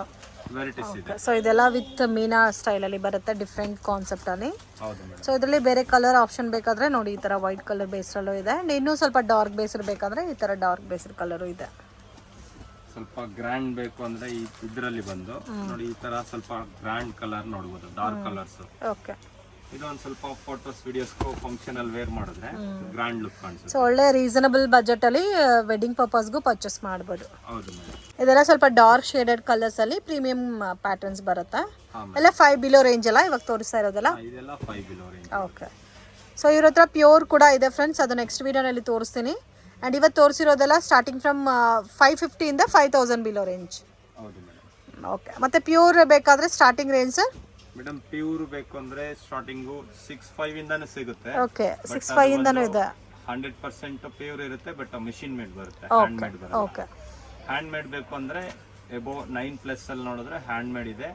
ವೆರೈಟೀಸ್ ಇದೆ. ಸೊ ಇದೆಲ್ಲ ವಿತ್ ಮೀನಾ ಸ್ಟೈಲ್ ಅಲ್ಲಿ ಬರುತ್ತೆ, ಡಿಫ್ರೆಂಟ್ ಕಾನ್ಸೆಪ್ಟ್ ಅಲ್ಲಿ. ಹೌದು ಮೇಡಮ್. ಸೊ ಇದರಲ್ಲಿ ಬೇರೆ ಕಲರ್ ಆಪ್ಷನ್ ಬೇಕಾದ್ರೆ ನೋಡಿ, ಈ ತರ ವೈಟ್ ಕಲರ್ ಬೇಸ್ರಲ್ಲೂ ಇದೆ, ಇನ್ನೂ ಸ್ವಲ್ಪ ಡಾರ್ಕ್ ಬೇಸ್ರ್ ಬೇಕಾದ್ರೆ ಈ ತರ ಡಾರ್ಕ್ ಬೇಸ್ರ್ ಕಲರು ಇದೆ. ಸ್ವಲ್ಪ ಗ್ರ್ಯಾಂಡ್ ಬೇಕು ಅಂದ್ರೆ ಇದರಲ್ಲಿ ಬಂದು ನೋಡಿ, ಈ ತರ ಸ್ವಲ್ಪ ಗ್ರ್ಯಾಂಡ್ ಕಲರ್ ನೋಡಬಹುದು, ಡಾರ್ಕ್ ಕಲರ್ಸ್. ಓಕೆ, ಇದೊಂದು ಸ್ವಲ್ಪ ಫೋಟೋಸ್ ವಿಡಿಯೋಸ್ ಫಂಕ್ಷನಲ್ ವೇರ್ ಮಾಡಿದ್ರೆ ಗ್ರ್ಯಾಂಡ್ ಲುಕ್ ಕಾಣಿಸುತ್ತೆ. ಸೊ ಒಳ್ಳೆ ರೀಸನಬಲ್ ಬಜೆಟ್ ಅಲ್ಲಿ ವೆಡ್ಡಿಂಗ್ ಪರ್ಪಸ್ಗೂ ಪರ್ಚೇಸ್ ಮಾಡಬಹುದು. ಹೌದು ಮೇಡಮ್. ಇದೆಲ್ಲ ಸ್ವಲ್ಪ ಡಾರ್ಕ್ ಶೇಡೆಡ್ ಕಲರ್ಸ್ ಅಲ್ಲಿ ಪ್ರೀಮಿಯಂ ಪ್ಯಾಟರ್ನ್ಸ್ ಬರುತ್ತೆ. ಎಲ್ಲ 5 ಬಿಲೋ ರೇಂಜ್ ಅಲ್ಲ ಇವಾಗ ತೋರಿಸ್ತಾ ಇರೋದಲ್ಲ? ಇದೆಲ್ಲ 5 ಬಿಲೋ ರೇಂಜ್. ಓಕೆ, ಸೊ ಇವ್ರ ಹತ್ರ ಪ್ಯೂರ್ ಕೂಡ ಇದೆ ಫ್ರೆಂಡ್ಸ್, ಅದು ನೆಕ್ಸ್ಟ್ ವಿಡಿಯೋನಲ್ಲಿ ತೋರಿಸ್ತೀನಿ. ಆ್ಯಂಡ್ ಇವತ್ತು ತೋರಿಸಿರೋದೆಲ್ಲ ಸ್ಟಾರ್ಟಿಂಗ್ ಫ್ರಮ್ 550 ಇಂದ 5000 ಬಿಲೋ ರೇಂಜ್. ಹೌದು ಮೇಡಮ್. ಓಕೆ, ಮತ್ತೆ ಪ್ಯೂರ್ ಬೇಕಾದ್ರೆ starting range sir? Madam, pure ಬೇಕು ಅಂದ್ರೆ ಸ್ಟಾರ್ಟಿಂಗು 65 ಇಂದಾನು ಸಿಗುತ್ತೆ. ಓಕೆ, 65 ಇಂದಾನು ಇದೆ. 100% ಪ್ಯೂರ್ ಇರುತ್ತೆ, ಬಟ್ ಮಿಷಿನ್ ಮೇಡ್ ಬರುತ್ತೆ, ಹ್ಯಾಂಡ್ ಮೇಡ್ ಬರುತ್ತೆ. ಓಕೆ, ಹ್ಯಾಂಡ್ ಮೇಡ್ ಬೇಕು ಅಂದ್ರೆ ಎಬೋ 9+ ಅಲ್ಲಿ ನೋಡಿದ್ರೆ ಹ್ಯಾಂಡ್ ಮೇಡ್ ಇದೆ,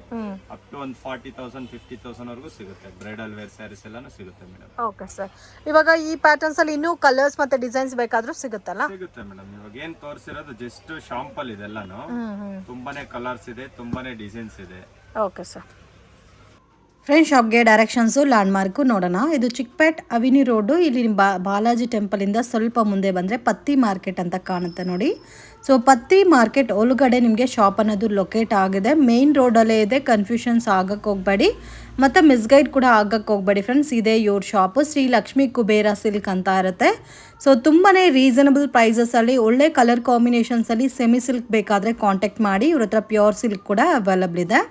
ಅಪ್ ಟು ಒಂದು 40,000 50,000 ವರೆಗೂ ಸಿಗುತ್ತೆ. ಬ್ರೈಡಲ್ ವೇರ್ ಸ್ಯಾರೀಸ್ ಎಲ್ಲಾನು ಸಿಗುತ್ತೆ ಮೇಡಮ್. ಓಕೆ ಸರ್, ಇವಾಗ ಈ ಪ್ಯಾಟರ್ನ್ಸ್ ಅಲ್ಲಿ ಇನ್ನೂ ಕಲರ್ಸ್ ಮತ್ತೆ ಡಿಸೈನ್ಸ್ ಬೇಕಾದ್ರೂ ಸಿಗುತ್ತಲ್ಲ? ಸಿಗುತ್ತೆ ಮೇಡಮ್. ಇವಾಗ ಏನ್ ತೋರಿಸಿರೋದು ಜಸ್ಟ್ ಶಾಂಪಲ್ ಇದೆಲ್ಲಾನು, ತುಂಬಾನೇ ಕಲರ್ಸ್ ಇದೆ, ತುಂಬಾನೇ ಡಿಸೈನ್ಸ್ ಇದೆ. Okay sir. ಫ್ರೆಂಡ್, ಶಾಪ್ಗೆ ಡೈರೆಕ್ಷನ್ಸು ಲ್ಯಾಂಡ್ಮಾರ್ಕು ನೋಡೋಣ. ಇದು ಚಿಕ್ಕಪೇಟ್ ಅವಿನಿ ರೋಡು, ಇಲ್ಲಿ ಬಾಲಾಜಿ ಟೆಂಪಲಿಂದ ಸ್ವಲ್ಪ ಮುಂದೆ ಬಂದರೆ ಪತ್ತಿ ಮಾರ್ಕೆಟ್ ಅಂತ ಕಾಣುತ್ತೆ ನೋಡಿ. ಸೊ ಪತ್ತಿ ಮಾರ್ಕೆಟ್ ಒಳಗಡೆ ನಿಮಗೆ ಶಾಪ್ ಅನ್ನೋದು ಲೊಕೇಟ್ ಆಗಿದೆ, ಮೇನ್ ರೋಡಲ್ಲೇ ಇದೆ, ಕನ್ಫ್ಯೂಷನ್ಸ್ ಆಗಕ್ಕೆ ಹೋಗಬೇಡಿ, ಮತ್ತು ಮಿಸ್ಗೈಡ್ ಕೂಡ ಆಗಕ್ಕೆ ಹೋಗಬೇಡಿ ಫ್ರೆಂಡ್ಸ್. ಇದೇ ಇವ್ರ ಶಾಪು, ಶ್ರೀ ಲಕ್ಷ್ಮೀ ಕುಬೇರ ಸಿಲ್ಕ್ ಅಂತ ಇರುತ್ತೆ. ಸೊ ತುಂಬಾ ರೀಸನಬಲ್ ಪ್ರೈಸಸಲ್ಲಿ ಒಳ್ಳೆ ಕಲರ್ ಕಾಂಬಿನೇಷನ್ಸಲ್ಲಿ ಸೆಮಿ ಸಿಲ್ಕ್ ಬೇಕಾದರೆ ಕಾಂಟ್ಯಾಕ್ಟ್ ಮಾಡಿ, ಇವ್ರ ಹತ್ರ ಪ್ಯೂರ್ ಸಿಲ್ಕ್ ಕೂಡ ಅವೈಲಬಲ್ ಇದೆ.